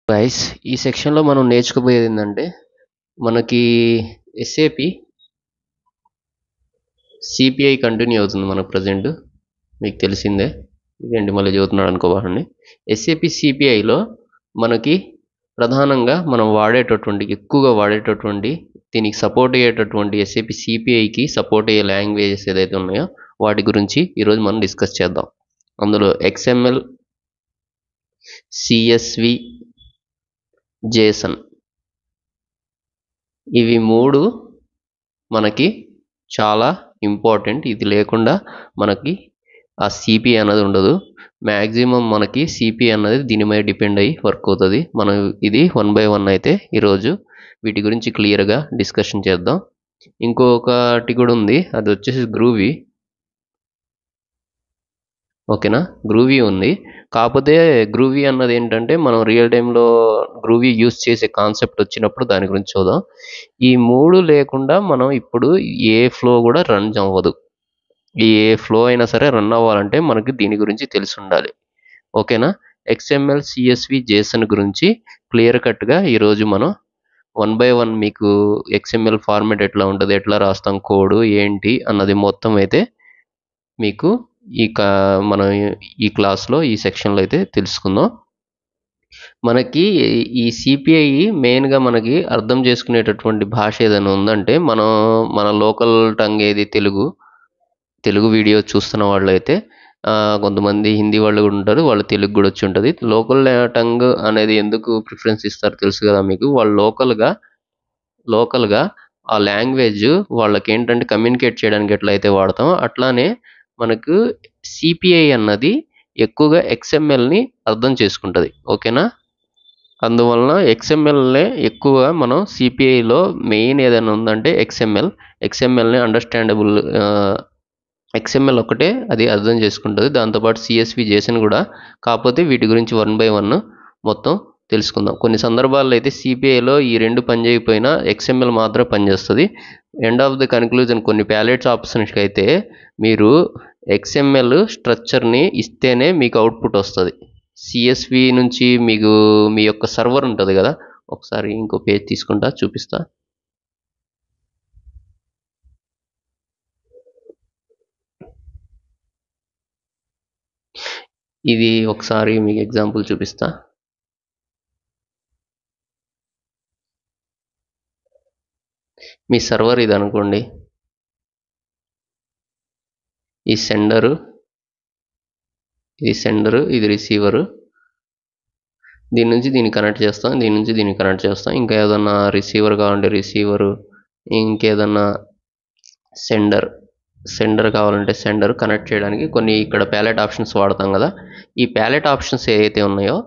Guys ఈ సెక్షన్లో మనం నేర్చుకోబోయేది ఏంటంటే మనకి ఎస్ఏపి సిపిఐ కంటిన్యూ అవుతుంది మనకు ప్రజెంట్ మీకు తెలిసిందే. ఇదేంటి మళ్ళీ చదువుతున్నాడు అనుకోవాలండి. ఎస్ఏపి సిపిఐలో మనకి ప్రధానంగా మనం ఎక్కువగా వాడేటటువంటి దీనికి సపోర్ట్ అయ్యేటటువంటి ఎస్ఏపి సిపిఐకి సపోర్ట్ అయ్యే లాంగ్వేజెస్ ఏదైతే ఉన్నాయో వాటి గురించి ఈరోజు మనం డిస్కస్ చేద్దాం. అందులో XML, CSV, JSON ఇవి మూడు మనకి చాలా ఇంపార్టెంట్. ఇది లేకుండా మనకి ఆ సిపిఐ అన్నది ఉండదు. మ్యాక్సిమం మనకి సిపిఐ అన్నది దీని మీద డిపెండ్ అయ్యి వర్క్ అవుతుంది. మనం ఇది 1 by 1 అయితే ఈరోజు వీటి గురించి క్లియర్గా డిస్కషన్ చేద్దాం. ఇంకొకటి కూడా ఉంది, అది వచ్చేసి గ్రూవీ. ఓకేనా, గ్రూవీ ఉంది. కాకపోతే గ్రూవీ అన్నది ఏంటంటే మనం రియల్ టైంలో గ్రూవీ యూస్ చేసే కాన్సెప్ట్ వచ్చినప్పుడు దాని గురించి చూద్దాం. ఈ మూడు లేకుండా మనం ఇప్పుడు ఏ ఫ్లో కూడా రన్ అవ్వదు. ఏ ఫ్లో అయినా సరే రన్ అవ్వాలంటే మనకి దీని గురించి తెలిసి ఉండాలి. ఓకేనా, XML, CSV, JSON గురించి క్లియర్ కట్గా ఈరోజు మనం 1 by 1 మీకు XML ఫార్మాట్ ఎట్లా ఉంటుంది, ఎట్లా రాస్తాం కోడ్ ఏంటి అన్నది మొత్తం అయితే మీకు మనం ఈ క్లాస్లో ఈ సెక్షన్లో అయితే తెలుసుకుందాం. మనకి ఈ సిపిఐ మెయిన్గా మనకి అర్థం చేసుకునేటటువంటి భాష ఏదైనా ఉందంటే మన లోకల్ టంగ్ ఏది తెలుగు వీడియో చూస్తున్న వాళ్ళు అయితే కొంతమంది హిందీ వాళ్ళు కూడా ఉంటారు, వాళ్ళు తెలుగు కూడా వచ్చి ఉంటుంది. లోకల్ టంగ్ అనేది ఎందుకు ప్రిఫరెన్స్ ఇస్తారు తెలుసు కదా మీకు. వాళ్ళు లోకల్గా ఆ లాంగ్వేజ్ వాళ్ళకి ఏంటంటే కమ్యూనికేట్ చేయడానికి ఎట్లయితే వాడతామో అట్లానే మనకు సిపిఐ అన్నది ఎక్కువగా XMLని అర్థం చేసుకుంటుంది. ఓకేనా, అందువలన XMLనే ఎక్కువగా మనం సిపిఐలో మెయిన్ ఏదైనా ఉందంటే XMLని అండర్స్టాండబుల్ XML ఒకటే అది అర్థం చేసుకుంటుంది. దాంతోపాటు CSV, JSON కూడా. కాకపోతే వీటి గురించి 1 by 1 మొత్తం తెలుసుకుందాం. కొన్ని సందర్భాల్లో అయితే సిపిఐలో ఈ రెండు పని చేయకపోయినా XML మాత్రం పనిచేస్తుంది. ఎండ్ ఆఫ్ ది కన్క్లూజన్ కొన్ని ప్యాలెట్స్ ఆప్షన్స్కి అయితే మీరు XML స్ట్రక్చర్ని ఇస్తేనే మీకు అవుట్పుట్ వస్తుంది. CSV నుంచి మీకు మీ యొక్క సర్వర్ ఉంటుంది కదా, ఒకసారి ఇంకో పేజ్ తీసుకుంటా చూపిస్తా. ఇది ఒకసారి మీకు ఎగ్జాంపుల్ చూపిస్తా. మీ సర్వర్ ఇది అనుకోండి. ఈ సెండరు, ఇది రిసీవరు. దీని నుంచి దీన్ని కనెక్ట్ చేస్తాం, దీని నుంచి దీన్ని కనెక్ట్ చేస్తాం. ఇంకా ఏదన్నా రిసీవర్ కావాలంటే రిసీవరు, ఇంకేదన్నా సెండర్ కావాలంటే సెండర్ కనెక్ట్ చేయడానికి కొన్ని ఇక్కడ ప్యాలెట్ ఆప్షన్స్ వాడతాం కదా. ఈ ప్యాలెట్ ఆప్షన్స్ ఏవైతే ఉన్నాయో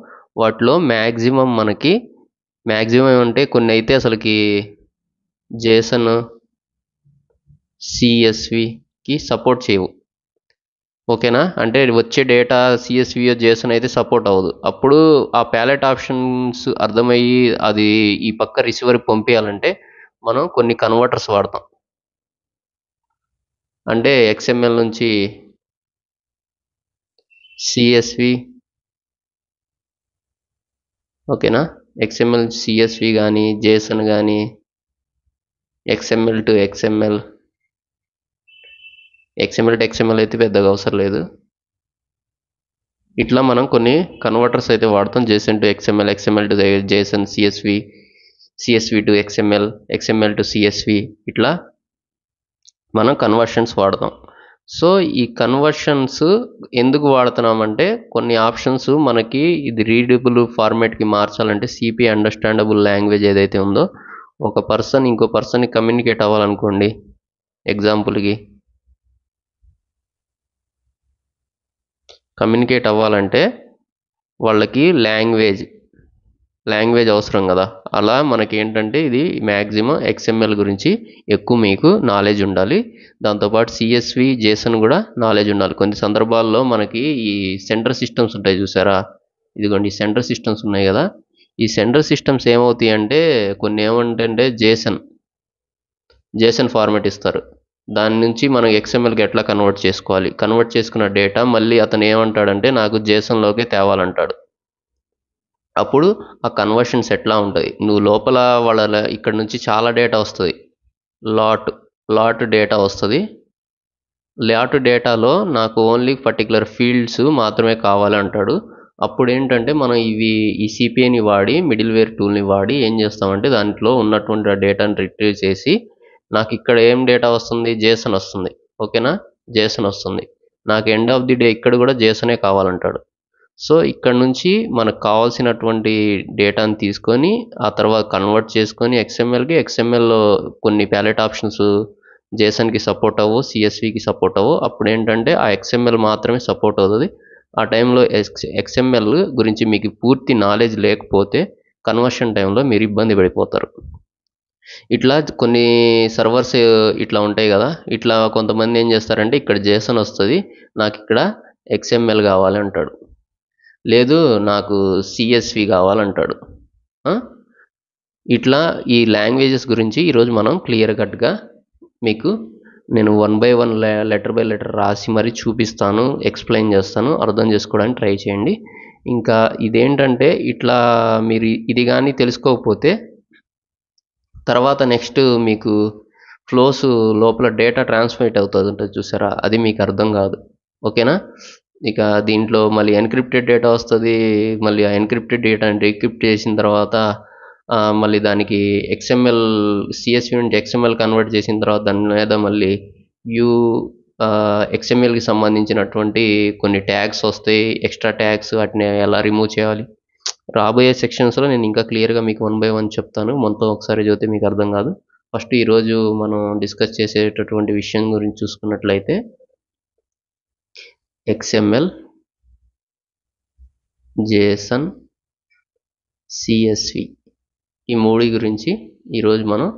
వాటిలో మ్యాక్సిమం అంటే కొన్ని అయితే అసలుకి JSON, CSVకి సపోర్ట్ చేయవు. ఓకేనా, అంటే వచ్చే డేటా CSV, JSON అయితే సపోర్ట్ అవ్వదు. అప్పుడు ఆ ప్యాలెట్ ఆప్షన్స్ అర్థమయ్యి అది ఈ పక్క రిసీవర్కి పంపించాలంటే మనం కొన్ని కన్వర్టర్స్ వాడతాం. అంటే XML నుంచి CSV, ఓకేనా, XML CSV కానీ, JSON కానీ, XML to XML అయితే పెద్దగా అవసరం లేదు. ఇట్లా మనం కొన్ని కన్వర్టర్స్ అయితే వాడతాం. JSON to XML, XML to JSON, CSV to XML to CSV, ఇట్లా మనం కన్వర్షన్స్ వాడతాం. సో ఈ కన్వర్షన్స్ ఎందుకు వాడుతున్నామంటే కొన్ని ఆప్షన్స్ మనకి ఇది రీడబుల్ ఫార్మాట్కి మార్చాలంటే సిపిఐ అండర్స్టాండబుల్ లాంగ్వేజ్ ఏదైతే ఉందో ఒక పర్సన్ ఇంకో పర్సన్కి కమ్యూనికేట్ అవ్వాలనుకోండి. ఎగ్జాంపుల్కి కమ్యూనికేట్ అవ్వాలంటే వాళ్ళకి లాంగ్వేజ్ అవసరం కదా. అలా మనకి ఏంటంటే ఇది మ్యాక్సిమం XML గురించి ఎక్కువ మీకు నాలెడ్జ్ ఉండాలి. దాంతోపాటు CSV, JSON కూడా నాలెడ్జ్ ఉండాలి. కొన్ని సందర్భాల్లో మనకి ఈ సెంటర్ సిస్టమ్స్ ఉంటాయి చూసారా, ఇదిగోండి ఈ సెంటర్ సిస్టమ్స్ ఉన్నాయి కదా. ఈ సెంటర్ సిస్టమ్స్ ఏమవుతాయి అంటే కొన్ని ఏమంటే JSON ఫార్మాట్ ఇస్తారు. దాని నుంచి మనం XMLకి ఎట్లా కన్వర్ట్ చేసుకున్న డేటా మళ్ళీ అతను ఏమంటాడంటే నాకు JSONలోకి తేవాలంటాడు. అప్పుడు ఆ కన్వర్షన్స్ ఎట్లా ఉంటుంది, నువ్వు లోపల వాళ్ళ ఇక్కడ నుంచి చాలా డేటా వస్తుంది, లాట్ లాట్ డేటా వస్తుంది. లాట్ డేటాలో నాకు ఓన్లీ పర్టికులర్ ఫీల్డ్స్ మాత్రమే కావాలంటాడు. అప్పుడు ఏంటంటే మనం ఈ సిపిఐని వాడి మిడిల్ వేర్ టూల్ని వాడి ఏం చేస్తామంటే దాంట్లో ఉన్నటువంటి ఆ డేటాని రిట్రీవ్ చేసి నాకు ఇక్కడ ఏం డేటా వస్తుంది, జేసన్ వస్తుంది. ఓకేనా, జేసన్ వస్తుంది. నాకు ఎండ్ ఆఫ్ ది డే ఇక్కడ కూడా జేసనే కావాలంటాడు. సో ఇక్కడ నుంచి మనకు కావాల్సినటువంటి డేటాని తీసుకొని ఆ తర్వాత కన్వర్ట్ చేసుకొని ఎక్స్ఎంఎల్లో కొన్ని ప్యాలెట్ ఆప్షన్స్ జేసన్కి సపోర్ట్ అవ్వు, సిఎస్వికి సపోర్ట్ అవ్వు. అప్పుడు ఏంటంటే ఆ ఎక్స్ఎంఎల్ మాత్రమే సపోర్ట్ అవుతుంది. ఆ టైంలో ఎక్స్ఎంఎల్ గురించి మీకు పూర్తి నాలెడ్జ్ లేకపోతే కన్వర్షన్ టైంలో మీరు ఇబ్బంది పడిపోతారు. ఇట్లా కొన్ని సర్వర్స్ ఇట్లా ఉంటాయి కదా, ఇట్లా కొంతమంది ఏం చేస్తారంటే ఇక్కడ జేసన్ వస్తుంది, నాకు ఇక్కడ ఎక్స్ఎంఎల్ కావాలంటాడు, లేదు నాకు సిఎస్వి కావాలంటాడు. ఇట్లా ఈ లాంగ్వేజెస్ గురించి ఈరోజు మనం క్లియర్ కట్గా మీకు నేను 1 by 1 లెటర్ బై లెటర్ రాసి మరీ చూపిస్తాను, ఎక్స్ప్లెయిన్ చేస్తాను, అర్థం చేసుకోవడానికి ట్రై చేయండి. ఇంకా ఇదేంటంటే ఇట్లా మీరు ఇది కానీ తెలుసుకోకపోతే తర్వాత నెక్స్ట్ మీకు ఫ్లోస్ లోపల డేటా ట్రాన్స్మిట్ అవుతుంది చూసారా, అది మీకు అర్థం కాదు. ఓకేనా, ఇక దీంట్లో మళ్ళీ ఎన్క్రిప్టెడ్ డేటా వస్తుంది, మళ్ళీ ఆ ఎన్క్రిప్టెడ్ డేటాని డీక్రిప్ట్ చేసిన తర్వాత మళ్ళీ దానికి ఎక్స్ఎంఎల్ సిఎస్వి నుంచి ఎక్స్ఎంఎల్ కన్వర్ట్ చేసిన తర్వాత దాని మీద మళ్ళీ ఎక్స్ఎంఎల్కి సంబంధించినటువంటి కొన్ని ట్యాగ్స్ వస్తాయి, ఎక్స్ట్రా ట్యాగ్స్, వాటిని ఎలా రిమూవ్ చేయాలి. రాబోయే సెక్షన్స్లో నేను ఇంకా క్లియర్గా మీకు 1 by 1 చెప్తాను, మొత్తం ఒకసారి చదివితే మీకు అర్థం కాదు. ఫస్ట్ ఈరోజు మనం డిస్కస్ చేసేటటువంటి విషయం గురించి చూసుకున్నట్లయితే ఎక్స్ఎంఎల్, జేసన్, సిఎస్వి ఈ మూడు గురించి ఈరోజు మనం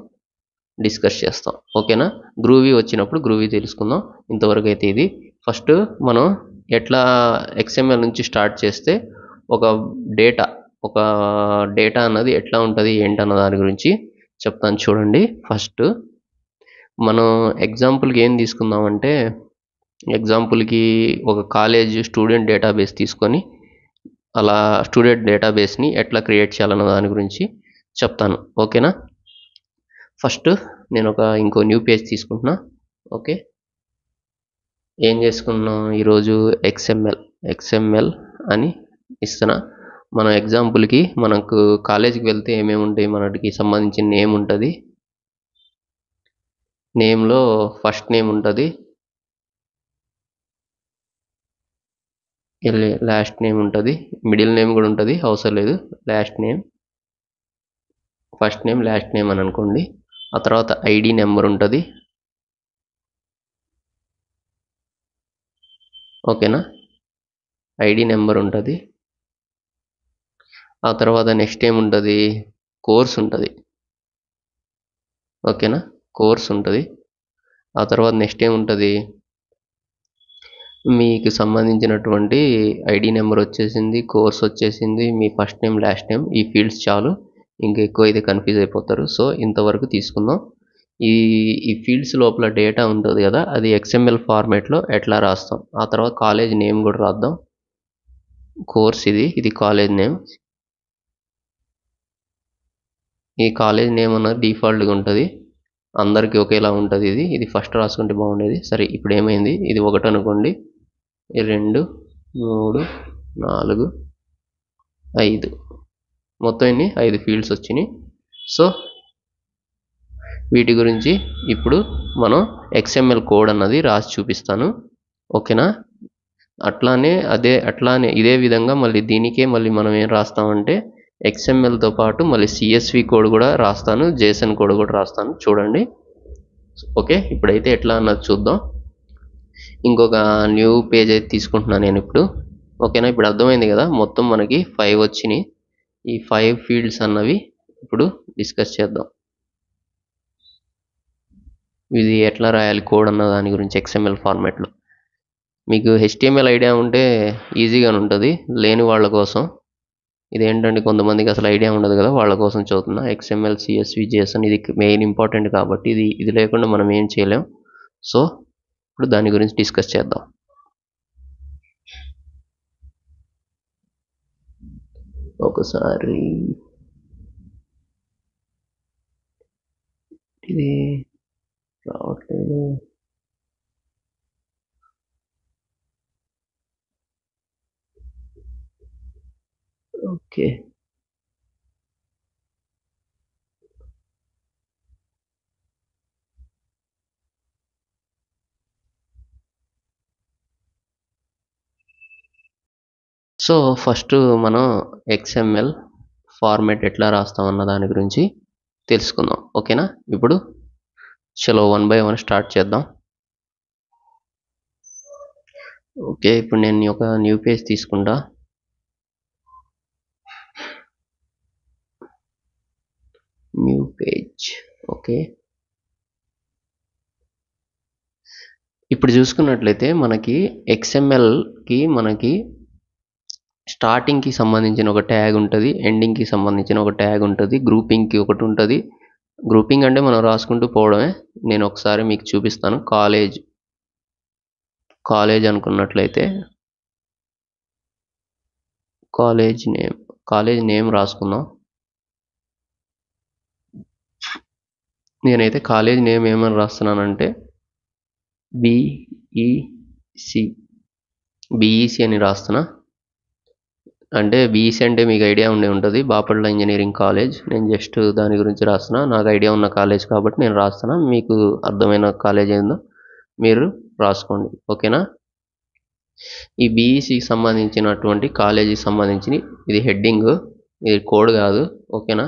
డిస్కస్ చేస్తాం. ఓకేనా, గ్రూవీ వచ్చినప్పుడు గ్రూవీ తెలుసుకుందాం. ఇంతవరకు అయితే ఇది ఫస్ట్ మనం ఎట్లా ఎక్స్ఎంఎల్ నుంచి స్టార్ట్ చేస్తే ఒక డేటా అన్నది ఎట్లా ఉంటుంది ఏంటన్న దాని గురించి చెప్తాను చూడండి. ఫస్ట్ మనం ఎగ్జాంపుల్కి ఏం తీసుకుందామంటే, ఎగ్జాంపుల్కి ఒక కాలేజ్ స్టూడెంట్ డేటాబేస్ తీసుకొని అలా స్టూడెంట్ డేటాబేస్ని ఎట్లా క్రియేట్ చేయాలన్న దాని గురించి చెప్తాను. ఓకేనా, ఫస్ట్ నేను ఇంకో న్యూ పేజ్ తీసుకుంటున్నా. ఓకే, ఏం చేసుకున్నాం ఈరోజు ఎక్స్ఎంఎల్ అని ఇస్తున్నా. మన ఎగ్జాంపుల్కి మనకు కాలేజీకి వెళ్తే ఏమేమి ఉంటాయి, మనకి సంబంధించిన నేమ్ ఉంటుంది, నేమ్లో ఫస్ట్ నేమ్ ఉంటుంది, లాస్ట్ నేమ్ ఉంటుంది, మిడిల్ నేమ్ కూడా ఉంటుంది, అవసరం లేదు, last name, first name last name అని అనుకోండి. ఆ తర్వాత ఐడి నెంబర్ ఉంటుంది. ఓకేనా, ఐడి నెంబర్ ఉంటుంది. ఆ తర్వాత నెక్స్ట్ ఏముంటుంది, కోర్స్ ఉంటుంది. ఓకేనా, కోర్స్ ఉంటుంది. ఆ తర్వాత నెక్స్ట్ ఏముంటుంది, మీకు సంబంధించినటువంటి ఐడి నెంబర్ వచ్చేసింది, కోర్స్ వచ్చేసింది, మీ ఫస్ట్ నేమ్ లాస్ట్ నేమ్, ఈ ఫీల్డ్స్ చాలు, ఇంకా ఎక్కువ అయితే కన్ఫ్యూజ్ అయిపోతారు. సో ఇంతవరకు తీసుకుందాం. ఈ ఫీల్డ్స్ లోపల డేటా ఉంటుంది కదా, అది ఎక్స్ఎంఎల్ ఫార్మేట్లో ఎట్లా రాస్తాం. ఆ తర్వాత కాలేజ్ నేమ్ కూడా రాద్దాం. కోర్స్ ఇది కాలేజ్ నేమ్. ఈ కాలేజ్ నేమ్ అన్నది డిఫాల్ట్గా ఉంటుంది, అందరికీ ఒకేలా ఉంటుంది. ఇది ఫస్ట్ రాసుకుంటే బాగుండేది. సరే, ఇప్పుడు ఏమైంది, ఇది 1 అనుకోండి, 2, 3, 4, 5, మొత్తం ఇన్ని 5 ఫీల్డ్స్ వచ్చినాయి. సో వీటి గురించి ఇప్పుడు మనం ఎక్స్ఎంఎల్ కోడ్ అన్నది రాసి చూపిస్తాను. ఓకేనా, అట్లానే ఇదే విధంగా మళ్ళీ దీనికే మళ్ళీ మనం ఏం రాస్తామంటే ఎక్స్ఎంఎల్తో పాటు మళ్ళీ సిఎస్వి కోడ్ కూడా రాస్తాను, జేసన్ కోడ్ కూడా రాస్తాను, చూడండి. ఓకే, ఇప్పుడైతే ఎట్లా అన్నది చూద్దాం. ఇంకొక న్యూ పేజ్ అయితే తీసుకుంటున్నాను నేను ఇప్పుడు. ఓకేనా, ఇప్పుడు అర్థమైంది కదా, మొత్తం మనకి 5 వచ్చినాయి. ఈ 5 ఫీల్డ్స్ అన్నవి ఇప్పుడు డిస్కస్ చేద్దాం. ఇది ఎట్లా రాయాలి కోడ్ అన్న దాని గురించి ఎక్స్ఎంఎల్ ఫార్మాట్లో. మీకు HTML ఐడియా ఉంటే ఈజీగానే ఉంటుంది, లేని వాళ్ళ కోసం ఇదేంటంటే కొంతమందికి అసలు ఐడియా ఉండదు కదా, వాళ్ళ కోసం చదువుతున్నా. XML, CSV, JSON ఇది మెయిన్ ఇంపార్టెంట్ కాబట్టి ఇది లేకుండా మనం ఏం చేయలేం. సో ఇప్పుడు దాని గురించి డిస్కస్ చేద్దాం. ఒకసారి ఇది రావట్లేదు. ఓకే, సో ఫస్ట్ మనం XML ఫార్మాట్ ఎట్లా రాస్తామన్న దాని గురించి తెలుసుకుందాం. ఓకేనా? ఇప్పుడు చలో 1 by 1 స్టార్ట్ చేద్దాం. ఓకే, ఇప్పుడు నేను ఒక న్యూ పేజ్ తీసుకుంటా. New page. ఓకే, ఇప్పుడు చూసుకున్నట్లయితే మనకి XMLకి మనకి స్టార్టింగ్కి సంబంధించిన ఒక ట్యాగ్ ఉంటుంది, ఎండింగ్కి సంబంధించిన ఒక ట్యాగ్ ఉంటుంది, గ్రూపింగ్కి ఒకటి ఉంటుంది. గ్రూపింగ్ అంటే మనం రాసుకుంటూ పోవడమే. నేను ఒకసారి మీకు చూపిస్తాను. కాలేజ్ అనుకున్నట్లయితే కాలేజ్ నేమ్ రాసుకుందాం. నేనైతే కాలేజ్ నేమ్ ఏమని రాస్తున్నానంటే BEC అని రాస్తున్నా. అంటే BEC అంటే మీకు ఐడియా ఉండే ఉంటుంది, బాపట్ల ఇంజనీరింగ్ కాలేజ్. నేను జస్ట్ దాని గురించి రాస్తున్నా. నాకు ఐడియా ఉన్న కాలేజ్ కాబట్టి నేను రాస్తున్నా. మీకు అర్థమైన కాలేజ్ ఏందో మీరు రాసుకోండి. ఓకేనా? ఈ BECకి సంబంధించినటువంటి కాలేజీకి సంబంధించి ఇది హెడ్డింగ్, ఇది కోడ్ కాదు. ఓకేనా?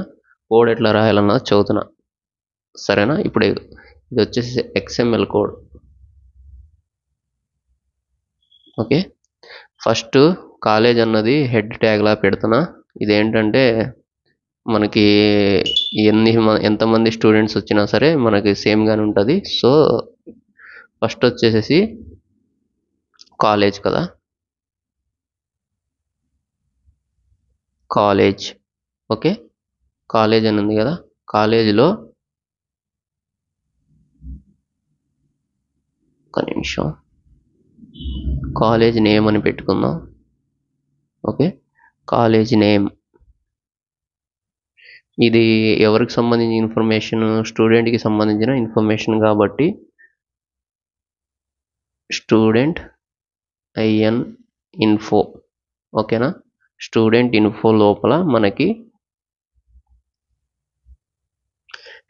కోడ్ ఎట్లా రాయాలన్నది చదువుతున్నా. సరేనా? ఇప్పుడు ఇది వచ్చేసి XML code. Okay, first college అన్నది హెడ్ ట్యాగ్ లా పెడుతున్నా. ఇదేంటంటే మనకి ఎంతమంది స్టూడెంట్స్ వచ్చినా సరే మనకి సేమ్ గానే ఉంటుంది. సో ఫస్ట్ వచ్చేసేసి కాలేజ్ కదా, కాలేజ్. ఓకే, కాలేజ్ అని ఉంది కదా, కాలేజీలో ఒక నిమిషం కాలేజ్ నేమ్ అని పెట్టుకుందాం. Okay, college name. ఇది ఎవరికి సంబంధించిన ఇన్ఫర్మేషన్? స్టూడెంట్కి సంబంధించిన ఇన్ఫర్మేషన్ కాబట్టి స్టూడెంట్ info. ఓకేనా? స్టూడెంట్ ఇన్ఫో లోపల మనకి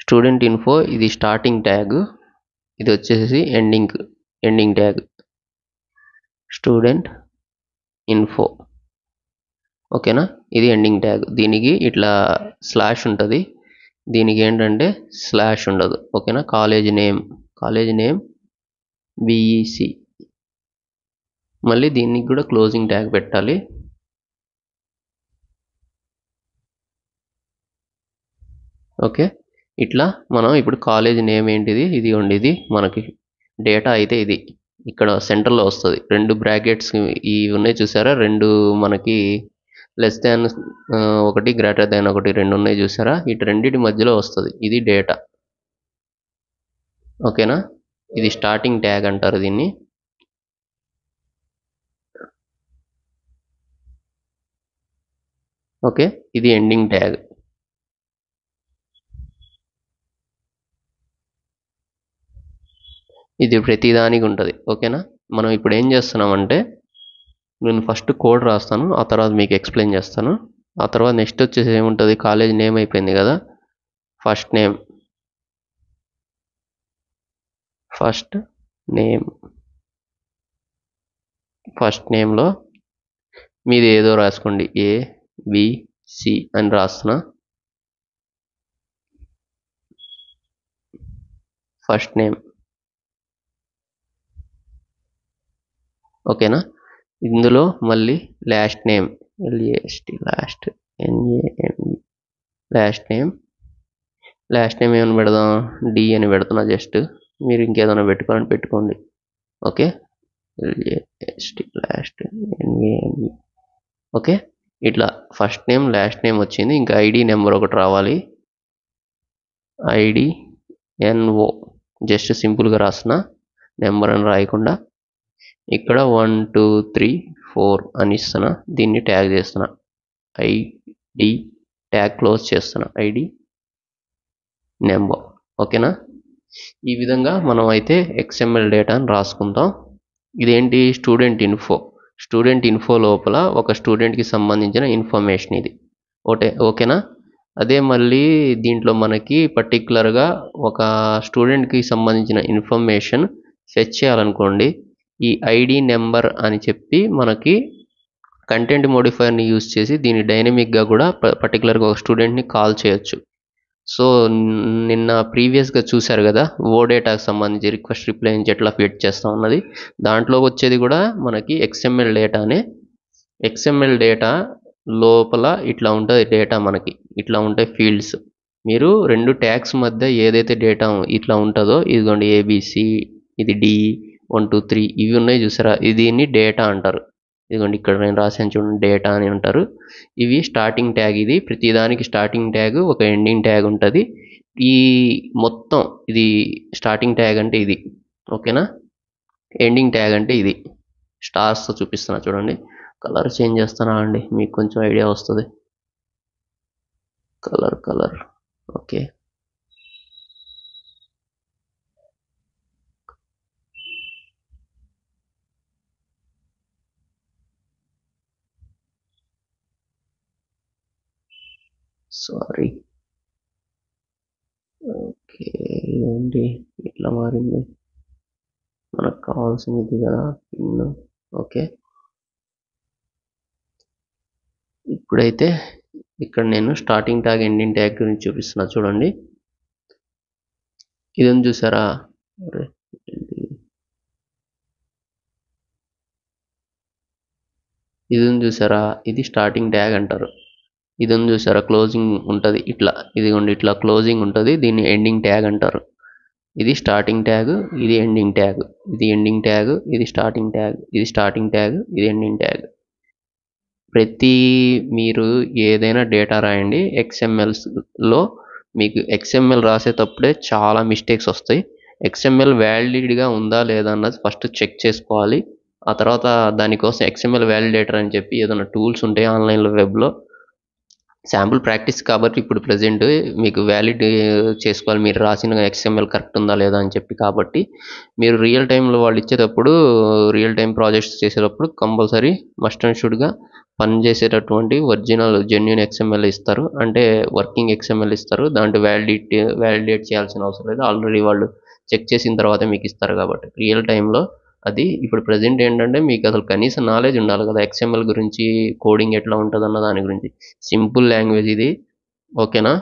స్టూడెంట్ ఇన్ఫో ఇది స్టార్టింగ్ ట్యాగ్, ఇది వచ్చేసి ఎండింగ్ ట్యాగ్ స్టూడెంట్ ఇన్ఫో. ఓకేనా? ఇది ఎండింగ్ ట్యాగ్. దీనికి ఇట్లా స్లాష్ ఉంటుంది, దీనికి ఏంటంటే స్లాష్ ఉండదు. ఓకేనా? College name BEC. మళ్ళీ దీనికి కూడా క్లోజింగ్ ట్యాగ్ పెట్టాలి. ఓకే, ఇట్లా మనం ఇప్పుడు కాలేజ్ నేమ్ ఏంటిది, ఇది ఉండేది మనకి డేటా అయితే ఇది ఇక్కడ సెంటర్లో వస్తుంది. 2 బ్రాకెట్స్ ఇవి ఉన్నాయి చూసారా, 2 మనకి లెస్ దాన్ 1 గ్రేటర్ దాన్ 1 2 ఉన్నాయి చూసారా, ఇటు రెండింటి మధ్యలో వస్తుంది. ఇది డేటా. ఓకేనా? ఇది స్టార్టింగ్ ట్యాగ్ అంటారు దీన్ని. ఓకే, ఇది ఎండింగ్ ట్యాగ్. ఇది ప్రతిదానికి ఉంటుంది. ఓకేనా? మనం ఇప్పుడు ఏం చేస్తున్నామంటే నేను ఫస్ట్ కోడ్ రాస్తాను, ఆ తర్వాత మీకు ఎక్స్ప్లెయిన్ చేస్తాను. ఆ తర్వాత నెక్స్ట్ వచ్చేసి ఏముంటుంది, కాలేజ్ నేమ్ అయిపోయింది కదా, ఫస్ట్ నేమ్లో మీది ఏదో రాసుకోండి, ABC అని రాస్తున్నా. First name. ఓకేనా? ఇందులో మళ్ళీ లాస్ట్ నేమ్ లాస్ట్ నేమ్ ఏమని పెడదాం, D అని పెడుతున్నా. జస్ట్ మీరు ఇంకేదైనా పెట్టుకోండి. ఓకే, ఓకే, ఇట్లా ఫస్ట్ నేమ్ లాస్ట్ నేమ్ వచ్చింది. ఇంకా ID నెంబర్ ఒకటి రావాలి, IDNO. జస్ట్ సింపుల్గా రాస్తున్నా, నెంబర్ అని రాయకుండా. ఇక్కడ 1 2 3 4 అని ఇస్తున్నా, దీన్ని ట్యాగ్ చేస్తున్నా. డి ట్యాగ్ క్లోజ్ చేస్తున్నా, ఐడి నెంబర్. ఓకేనా? ఈ విధంగా మనం అయితే XML డేటాను రాసుకుందాం. ఇదేంటి? స్టూడెంట్ ఇన్ఫో లోపల ఒక స్టూడెంట్కి సంబంధించిన ఇన్ఫర్మేషన్ ఇది. ఓకేనా? అదే మళ్ళీ దీంట్లో మనకి పర్టికులర్గా ఒక స్టూడెంట్కి సంబంధించిన ఇన్ఫర్మేషన్ ఫెచ్ చేయాలనుకోండి, ఈ ఐడి నెంబర్ అని చెప్పి మనకి కంటెంట్ మోడిఫైయర్ని యూజ్ చేసి దీన్ని డైనమిక్గా కూడా పర్టికులర్గా ఒక స్టూడెంట్ని కాల్ చేయొచ్చు. సో నిన్న ప్రీవియస్గా చూశారు కదా, ఓ డేటాకి సంబంధించి రిక్వెస్ట్ రిప్లై నుంచి ఎట్లా ఫీడ్ చేస్తాం అన్నది. దాంట్లో వచ్చేది కూడా మనకి XML డేటానే. XML డేటా లోపల ఇట్లా ఉంటుంది డేటా, మనకి ఇట్లా ఉంటాయి ఫీల్డ్స్. మీరు రెండు ట్యాగ్స్ మధ్య ఏదైతే డేటా ఇట్లా ఉంటుందో, ఇదిగోండి ABC, ఇది D 1 2 3 ఇవి ఉన్నాయి చూసారా, దీన్ని డేటా అంటారు. ఇదిగోండి ఇక్కడ నేను రాసాను చూడండి, డేటా అని అంటారు. ఇవి స్టార్టింగ్ ట్యాగ్. ఇది ప్రతిదానికి స్టార్టింగ్ ట్యాగ్, ఒక ఎండింగ్ ట్యాగ్ ఉంటుంది. ఈ మొత్తం ఇది స్టార్టింగ్ ట్యాగ్ అంటే ఇది, ఓకేనా? ఎండింగ్ ట్యాగ్ అంటే ఇది. స్టార్స్తో చూపిస్తున్నా చూడండి. కలర్ చేంజ్ చేస్తున్నా అండి, మీకు కొంచెం ఐడియా వస్తుంది. Colour okay. సారీ. ఓకే, ఏంటి ఇట్లా మారింది? మనకు కావాల్సింది ఇది కదా, పిన్. ఓకే, ఇప్పుడైతే ఇక్కడ నేను స్టార్టింగ్ ట్యాగ్ ఎండింగ్ ట్యాగ్ గురించి చూపిస్తున్నా చూడండి. ఇదని చూసారా? ఇదని చూసారా? ఇది స్టార్టింగ్ ట్యాగ్ అంటారు. ఇదని చూసారా? క్లోజింగ్ ఉంటుంది ఇట్లా, ఇదిగోండి ఇట్లా క్లోజింగ్ ఉంటుంది, దీన్ని ఎండింగ్ ట్యాగ్ అంటారు. ఇది స్టార్టింగ్ ట్యాగ్, ఇది ఎండింగ్ ట్యాగ్, ఇది ఎండింగ్ ట్యాగ్, ఇది స్టార్టింగ్ ట్యాగ్, ఇది స్టార్టింగ్ ట్యాగ్, ఇది ఎండింగ్ ట్యాగ్. మీరు ఏదైనా డేటా రాయండి XMLలో, మీకు XML రాసేటప్పుడే చాలా మిస్టేక్స్ వస్తాయి. XML వ్యాలిడ్గా ఉందా లేదా అన్నది ఫస్ట్ చెక్ చేసుకోవాలి. ఆ తర్వాత దానికోసం XML వ్యాలిడేటర్ అని చెప్పి ఏదైనా టూల్స్ ఉంటాయి ఆన్లైన్లో, వెబ్లో. శాంపుల్ ప్రాక్టీస్ కాబట్టి ఇప్పుడు ప్రజెంట్ మీకు వ్యాలిడ్ చేసుకోవాలి, మీరు రాసిన XML కరెక్ట్ ఉందా లేదా అని చెప్పి. కాబట్టి మీరు రియల్ టైంలో వాళ్ళు ఇచ్చేటప్పుడు, రియల్ టైం ప్రాజెక్ట్స్ చేసేటప్పుడు కంపల్సరీ మస్ట్ అండ్ షుడ్గా పనిచేసేటటువంటి ఒరిజినల్ జెన్యూన్ XML ఇస్తారు, అంటే వర్కింగ్ XML ఇస్తారు. దాంట్లో వ్యాలిడేట్ చేయాల్సిన అవసరం లేదు, ఆల్రెడీ వాళ్ళు చెక్ చేసిన తర్వాత మీకు ఇస్తారు. కాబట్టి రియల్ టైంలో అది ఇప్పుడు ప్రజెంట్ ఏంటంటే మీకు అసలు కనీసం నాలెడ్జ్ ఉండాలి కదా XML గురించి, కోడింగ్ ఎట్లా ఉంటుంది అన్న దాని గురించి. సింపుల్ లాంగ్వేజ్ ఇది, ఓకేనా?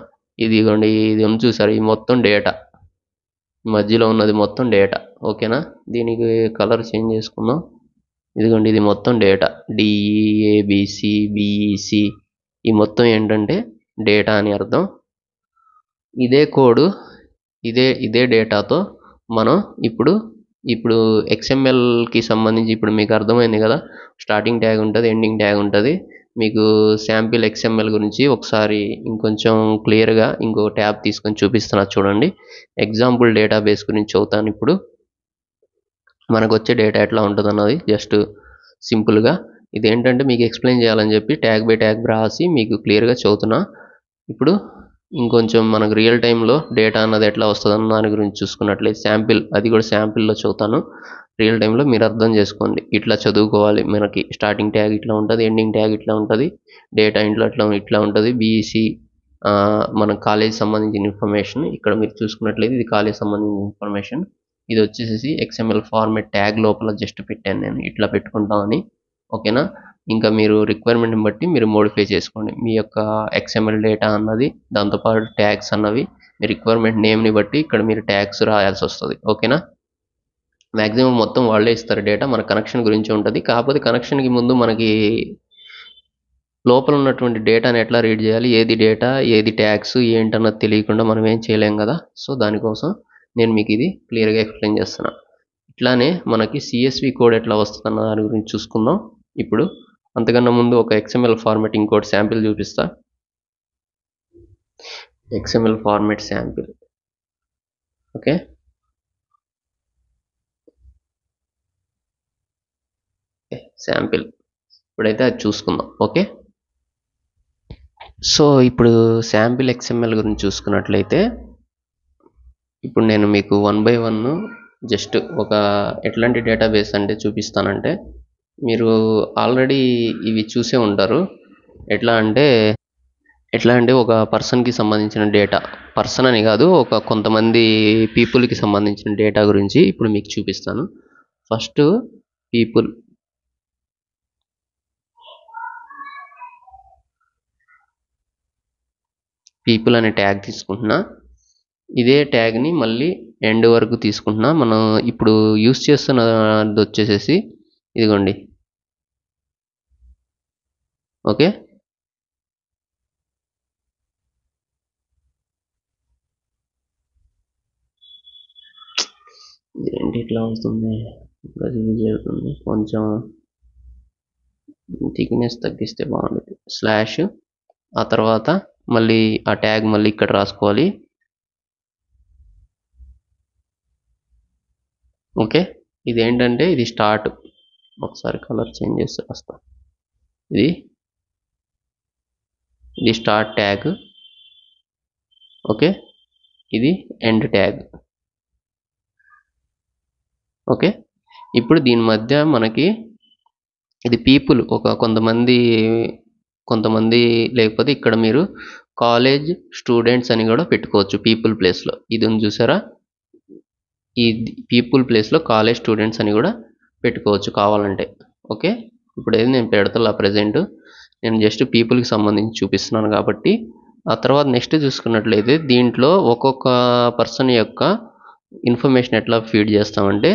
ఇదిగోండి, ఇది చూసారు, ఈ మొత్తం డేటా, మధ్యలో ఉన్నది మొత్తం డేటా, ఓకేనా? దీనికి కలర్ చేంజ్ చేసుకుందాం. ఇదిగోండి, ఇది మొత్తం డేటా, DEABCBEC, ఈ మొత్తం ఏంటంటే డేటా అని అర్థం. ఇదే కోడ్, ఇదే డేటాతో మనం ఇప్పుడు XMLకి సంబంధించి ఇప్పుడు మీకు అర్థమైంది కదా, స్టార్టింగ్ ట్యాగ్ ఉంటుంది, ఎండింగ్ ట్యాగ్ ఉంటుంది. మీకు శాంపిల్ XML గురించి ఒకసారి ఇంకొంచెం క్లియర్గా ఇంకో ట్యాబ్ తీసుకొని చూపిస్తున్నా చూడండి. ఎగ్జాంపుల్ డేటాబేస్ గురించి చదువుతాను ఇప్పుడు. మనకు వచ్చే డేటా ఎట్లా ఉంటుంది అన్నది జస్ట్ సింపుల్గా ఇదేంటంటే మీకు ఎక్స్ప్లెయిన్ చేయాలని చెప్పి ట్యాగ్ బై ట్యాగ్ రాసి మీకు క్లియర్గా చదువుతున్నా. ఇప్పుడు ఇంకొంచెం మనకు రియల్ టైంలో డేటా అన్నది ఎట్లా వస్తుంది అన్న దాని గురించి చూసుకున్నట్లయితే శాంపిల్, అది కూడా శాంపిల్లో చదువుతాను. రియల్ టైంలో మీరు అర్థం చేసుకోండి, ఇట్లా చదువుకోవాలి. మనకి స్టార్టింగ్ ట్యాగ్ ఇట్లా ఉంటుంది, ఎండింగ్ ట్యాగ్ ఇట్లా ఉంటుంది, డేటా ఇంట్లో ఇట్లా ఉంటుంది. BEC మన కాలేజ్ సంబంధించిన ఇన్ఫర్మేషన్. ఇక్కడ మీరు చూసుకున్నట్లయితే ఇది కాలేజ్ సంబంధించిన ఇన్ఫర్మేషన్. ఇది వచ్చేసి XML ఫార్మాట్ ట్యాగ్ లోపల జస్ట్ పెట్టాను నేను, ఇట్లా పెట్టుకుంటామని. ఓకేనా? ఇంకా మీరు రిక్వైర్మెంట్ని బట్టి మీరు మోడిఫై చేసుకోండి మీ యొక్క XML డేటా అన్నది. దాంతోపాటు ట్యాగ్స్ అన్నవి మీ రిక్వైర్మెంట్ నేమ్ని బట్టి ఇక్కడ మీరు ట్యాగ్స్ రాయాల్సి వస్తుంది. ఓకేనా? మ్యాక్సిమం మొత్తం వాళ్ళే ఇస్తారు డేటా, మన కనెక్షన్ గురించి ఉంటుంది. కాకపోతే కనెక్షన్కి ముందు మనకి లోపల ఉన్నటువంటి డేటాని ఎట్లా రీడ్ చేయాలి, ఏది డేటా ఏది ట్యాగ్స్ ఏంటన్నది తెలియకుండా మనం ఏం చేయలేం కదా. సో దానికోసం నేను మీకు ఇది క్లియర్గా ఎక్స్ప్లెయిన్ చేస్తున్నా. ఇట్లానే మనకి CSV కోడ్ ఎట్లా వస్తుంది అన్న దాని గురించి చూసుకుందాం ఇప్పుడు. అంతకన్నా ముందు ఒక XML ఫార్మాట్ ఇంకోటి శాంపిల్ చూపిస్తా. XML format sample, okay. Sample ఇప్పుడైతే అది చూసుకుందాం. ఓకే, సో ఇప్పుడు శాంపిల్ XML గురించి చూసుకున్నట్లయితే ఇప్పుడు నేను మీకు 1 by 1 జస్ట్ ఒక ఎట్లాంటి డేటాబేస్ అంటే చూపిస్తానంటే మీరు ఆల్రెడీ ఇవి చూసే ఉంటారు. ఎట్లా అంటే ఒక పర్సన్కి సంబంధించిన డేటా, పర్సన్ అని కాదు, ఒక కొంతమంది పీపుల్కి సంబంధించిన డేటా గురించి ఇప్పుడు మీకు చూపిస్తాను. ఫస్ట్ పీపుల్ అనే ట్యాగ్ తీసుకుంటున్నా. ఇదే ట్యాగ్ని మళ్ళీ ఎండ్ వరకు తీసుకుంటున్నా. మనం ఇప్పుడు యూస్ చేస్తున్నది వచ్చేసేసి ఇదిగోండి. ఓకే, ఏంటి ఇట్లా వస్తుంది, జరుగుతుంది, కొంచెం థిక్నెస్ తగ్గిస్తే బాగుంటుంది. స్లాష్, ఆ తర్వాత మళ్ళీ ఆ ట్యాగ్ మళ్ళీ ఇక్కడ రాసుకోవాలి. ఓకే, ఇదేంటంటే ఇది స్టార్ట్, ఒకసారి కలర్ చేంజ్ చేస్తే వస్తా. ఇది స్టార్ట్ ట్యాగ్. ఓకే, ఇది ఎండ్ ట్యాగ్. ఓకే, ఇప్పుడు దీని మధ్య మనకి ఇది పీపుల్, ఒక కొంతమంది లేకపోతే ఇక్కడ మీరు కాలేజ్ స్టూడెంట్స్ అని కూడా పెట్టుకోవచ్చు పీపుల్ ప్లేస్లో. ఇది ఉంది చూసారా, ఈ పీపుల్ ప్లేస్లో కాలేజ్ స్టూడెంట్స్ అని కూడా పెట్టుకోవచ్చు కావాలంటే. ఓకే, ఇప్పుడు ఏది నేను పెడతా ప్రజెంట్, నేను జస్ట్ పీపుల్కి సంబంధించి చూపిస్తున్నాను కాబట్టి. ఆ తర్వాత నెక్స్ట్ చూసుకున్నట్లయితే దీంట్లో ఒక్కొక్క పర్సన్ యొక్క ఇన్ఫర్మేషన్ ఎట్లా ఫీడ్ చేస్తామంటే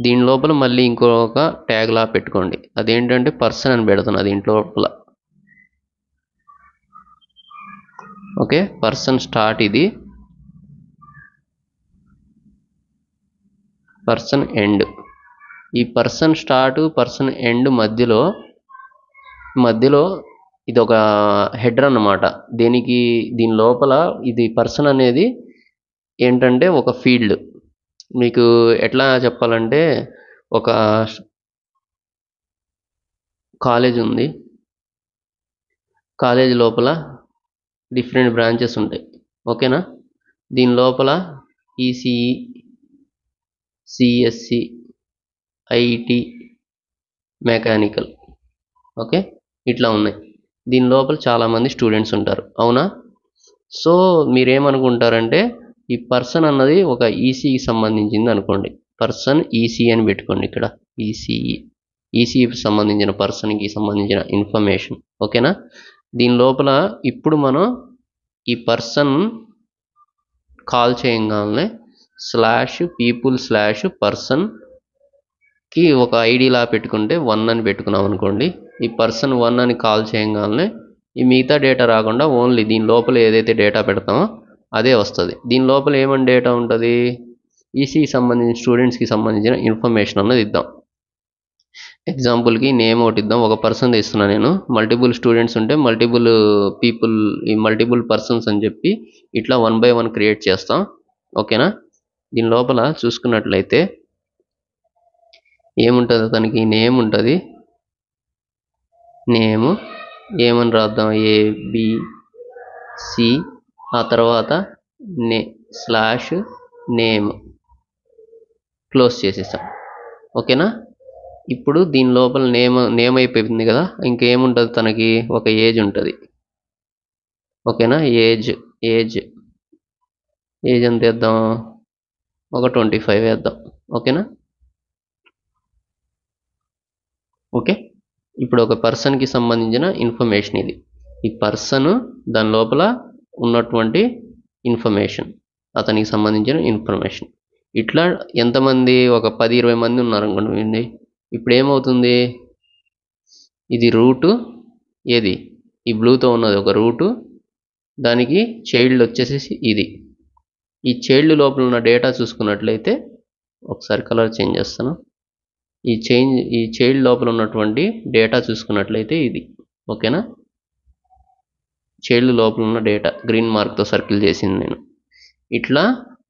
దీని లోపల మళ్ళీ ఇంకొక ట్యాగ్ లా పెట్టుకోండి. అదేంటంటే పర్సన్ అని పెడుతున్నా దీంట్లో లోపల. ఓకే, పర్సన్ స్టార్ట్, ఇది పర్సన్ ఎండ్. ఈ పర్సన్ స్టార్ట్ పర్సన్ ఎండ్ మధ్యలో ఇది ఒక హెడర్ అన్నమాట. దీని లోపల ఇది పర్సన్ అనేది ఏంటంటే ఒక ఫీల్డ్. మీకు ఎట్లా చెప్పాలంటే ఒక కాలేజ్ ఉంది, కాలేజ్ లోపల డిఫరెంట్ బ్రాంచెస్ ఉంటాయి. ఓకేనా, దీని లోపల ECE, CSC, IT, mechanical, okay, ఇట్లా ఉన్నాయి. దీని లోపల చాలామంది స్టూడెంట్స్ ఉంటారు, అవునా? సో మీరేమనుకుంటారంటే ఈ పర్సన్ అన్నది ఒక ఈసీకి సంబంధించింది అనుకోండి. పర్సన్ ఈసీ అని పెట్టుకోండి ఇక్కడ. ఈసీకి సంబంధించిన పర్సన్కి సంబంధించిన ఇన్ఫర్మేషన్. ఓకేనా, దీని లోపల ఇప్పుడు మనం ఈ పర్సన్ కాల్ చేయగానే /people/person కి ఒక ఐడిలా పెట్టుకుంటే 1 అని పెట్టుకున్నాం అనుకోండి. ఈ పర్సన్ 1 అని కాల్ చేయగానే ఈ మిగతా డేటా రాకుండా ఓన్లీ దీని లోపల ఏదైతే డేటా పెడతామో అదే వస్తుంది. దీని లోపల ఏమని డేటా ఉంటుంది, ఈసీకి సంబంధించిన స్టూడెంట్స్కి సంబంధించిన ఇన్ఫర్మేషన్ అన్నది ఇద్దాం. ఎగ్జాంపుల్కి నేమ్ ఒకటి ఇద్దాం. ఒక పర్సన్ ఇస్తున్నా నేను, మల్టిపుల్ స్టూడెంట్స్ ఉంటే మల్టిపుల్ పీపుల్, ఈ మల్టిపుల్ పర్సన్స్ అని చెప్పి ఇట్లా 1 by 1 క్రియేట్ చేస్తాం. ఓకేనా, దీని లోపల చూసుకున్నట్లయితే ఏముంటుంది, తనకి నేమ్ ఉంటుంది. నేమ్ ఏమని రాద్దాం, ABC, ఆ తర్వాత /నేమ్ క్లోజ్ చేసేసాం. ఓకేనా, ఇప్పుడు దీని లోపల నేమ్ అయిపోయింది కదా, ఇంకేముంటుంది, తనకి ఒక ఏజ్ ఉంటుంది. ఓకేనా, ఏజ్ ఎంత వేద్దాం, ఒక 25 వేద్దాం. ఓకేనా, ఓకే, ఇప్పుడు ఒక పర్సన్కి సంబంధించిన ఇన్ఫర్మేషన్ ఇది. ఈ పర్సన్ దాని లోపల ఉన్నటువంటి ఇన్ఫర్మేషన్, అతనికి సంబంధించిన ఇన్ఫర్మేషన్. ఇట్లా ఎంతమంది, ఒక 10-20 మంది ఉన్నారు అనుకోండి. ఇప్పుడు ఏమవుతుంది, ఇది రూటు, ఏది ఈ బ్లూతో ఉన్నది ఒక రూటు, దానికి చైల్డ్ వచ్చేసేసి ఇది. ఈ చైల్డ్ లోపల ఉన్న డేటా చూసుకున్నట్లయితే, ఒకసారి కలర్ చేంజ్ చేస్తాను. ఈ చైల్డ్ లోపల ఉన్నటువంటి డేటా చూసుకున్నట్లయితే ఇది. ఓకేనా, చైల్డ్ లోపల ఉన్న డేటా గ్రీన్ మార్క్తో సర్కిల్ చేసింది నేను. ఇట్లా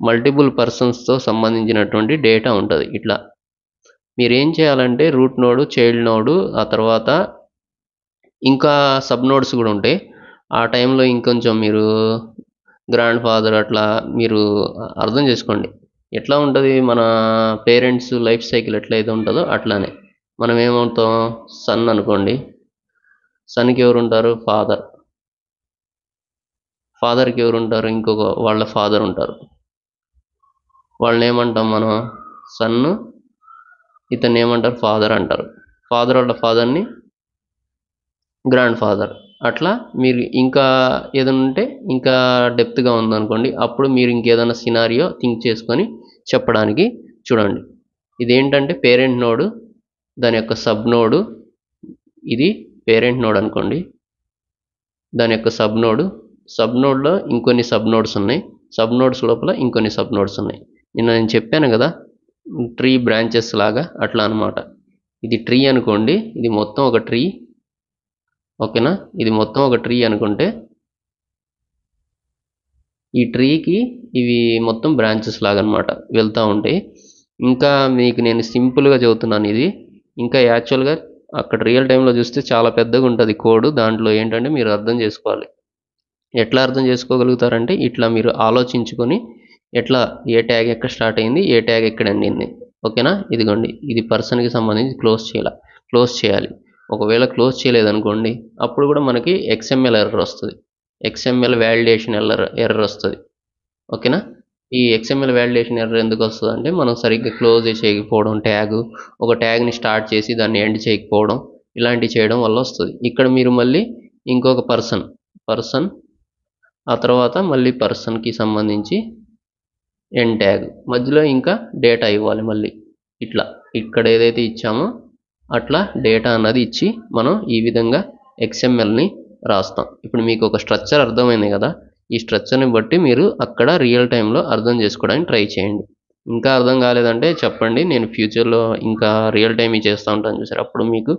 మల్టిపుల్ పర్సన్స్తో సంబంధించినటువంటి డేటా ఉంటుంది. ఇట్లా మీరేం చేయాలంటే రూట్ నోడు, చైల్డ్ నోడు, ఆ తర్వాత ఇంకా సబ్ నోడ్స్ కూడా ఉంటాయి. ఆ టైంలో ఇంకొంచెం మీరు గ్రాండ్ ఫాదర్ అట్లా మీరు అర్థం చేసుకోండి. ఎట్లా ఉంటుంది మన పేరెంట్స్ లైఫ్ సైకిల్ ఎట్లయితే ఉంటుందో అట్లానే మనం ఏమవుతాం, సన్ అనుకోండి, సన్కి ఎవరు ఉంటారు, ఫాదర్. ఫాదర్కి ఎవరు ఉంటారు, ఇంకొక వాళ్ళ ఫాదర్ ఉంటారు. వాళ్ళని ఏమంటాం మనం, సన్ను, ఇతన్ని ఏమంటారు, ఫాదర్ అంటారు. ఫాదర్ వాళ్ళ ఫాదర్ని గ్రాండ్ ఫాదర్. అట్లా మీరు ఇంకా ఏదైనా ఉంటే ఇంకా డెప్త్గా ఉందనుకోండి, అప్పుడు మీరు ఇంకేదైనా సినారియో థింక్ చేసుకొని చెప్పడానికి చూడండి. ఇదేంటంటే పేరెంట్ నోడు, దాని యొక్క సబ్ నోడు. ఇది పేరెంట్ నోడ్ అనుకోండి, దాని యొక్క సబ్ నోడు. సబ్ నోడ్లో ఇంకొన్ని సబ్ నోడ్స్ ఉన్నాయి, సబ్ నోడ్స్ లోపల ఇంకొన్ని సబ్ నోడ్స్ ఉన్నాయి. నిన్న నేను చెప్పాను కదా, ట్రీ బ్రాంచెస్ లాగా, అట్లా అనమాట. ఇది ట్రీ అనుకోండి, ఇది మొత్తం ఒక ట్రీ. ఓకేనా, ఇది మొత్తం ఒక ట్రీ అనుకుంటే ఈ ట్రీకి ఇవి మొత్తం బ్రాంచెస్ లాగా అనమాట వెళ్తూ ఉంటాయి. ఇంకా మీకు నేను సింపుల్గా చెబుతున్నాను ఇది. ఇంకా యాక్చువల్గా అక్కడ రియల్ టైంలో చూస్తే చాలా పెద్దగా ఉంటుంది కోడ్. దాంట్లో ఏంటంటే మీరు అర్థం చేసుకోవాలి. ఎట్లా అర్థం చేసుకోగలుగుతారంటే ఇట్లా మీరు ఆలోచించుకొని, ఎట్లా ఏ ట్యాగ్ ఎక్కడ స్టార్ట్ అయింది, ఏ ట్యాగ్ ఎక్కడ ఎండింది. ఓకేనా, ఇదిగోండి, ఇది పర్సన్కి సంబంధించి క్లోజ్ చేయాలి. ఒకవేళ క్లోజ్ చేయలేదనుకోండి, అప్పుడు కూడా మనకి XML ఎర్రర్ వస్తుంది. XML వ్యాలిడేషన్ ఎర్రర్ వస్తుంది. ఓకేనా, ఈ XML వ్యాలిడేషన్ ఎర్రర్ ఎందుకు వస్తుంది అంటే మనం సరిగ్గా క్లోజ్ చేయకపోవడం, ఒక ట్యాగ్ని స్టార్ట్ చేసి దాన్ని ఎండ్ చేయకపోవడం, ఇలాంటివి చేయడం వల్ల వస్తుంది. ఇక్కడ మీరు మళ్ళీ ఇంకొక పర్సన్ ఆ తర్వాత మళ్ళీ పర్సన్కి సంబంధించి ఎండ్ ట్యాగ్, మధ్యలో ఇంకా డేటా ఇవ్వాలి మళ్ళీ. ఇట్లా ఇక్కడ ఏదైతే ఇచ్చామో అట్లా డేటా అన్నది ఇచ్చి మనం ఈ విధంగా XMLని రాస్తాం. ఇప్పుడు మీకు ఒక స్ట్రక్చర్ అర్థమైంది కదా, ఈ స్ట్రక్చర్ని బట్టి మీరు అక్కడ రియల్ టైంలో అర్థం చేసుకోవడానికి ట్రై చేయండి. ఇంకా అర్థం కాలేదంటే చెప్పండి, నేను ఫ్యూచర్లో ఇంకా రియల్ టైం చేస్తూ ఉంటాను చూసారు, అప్పుడు మీకు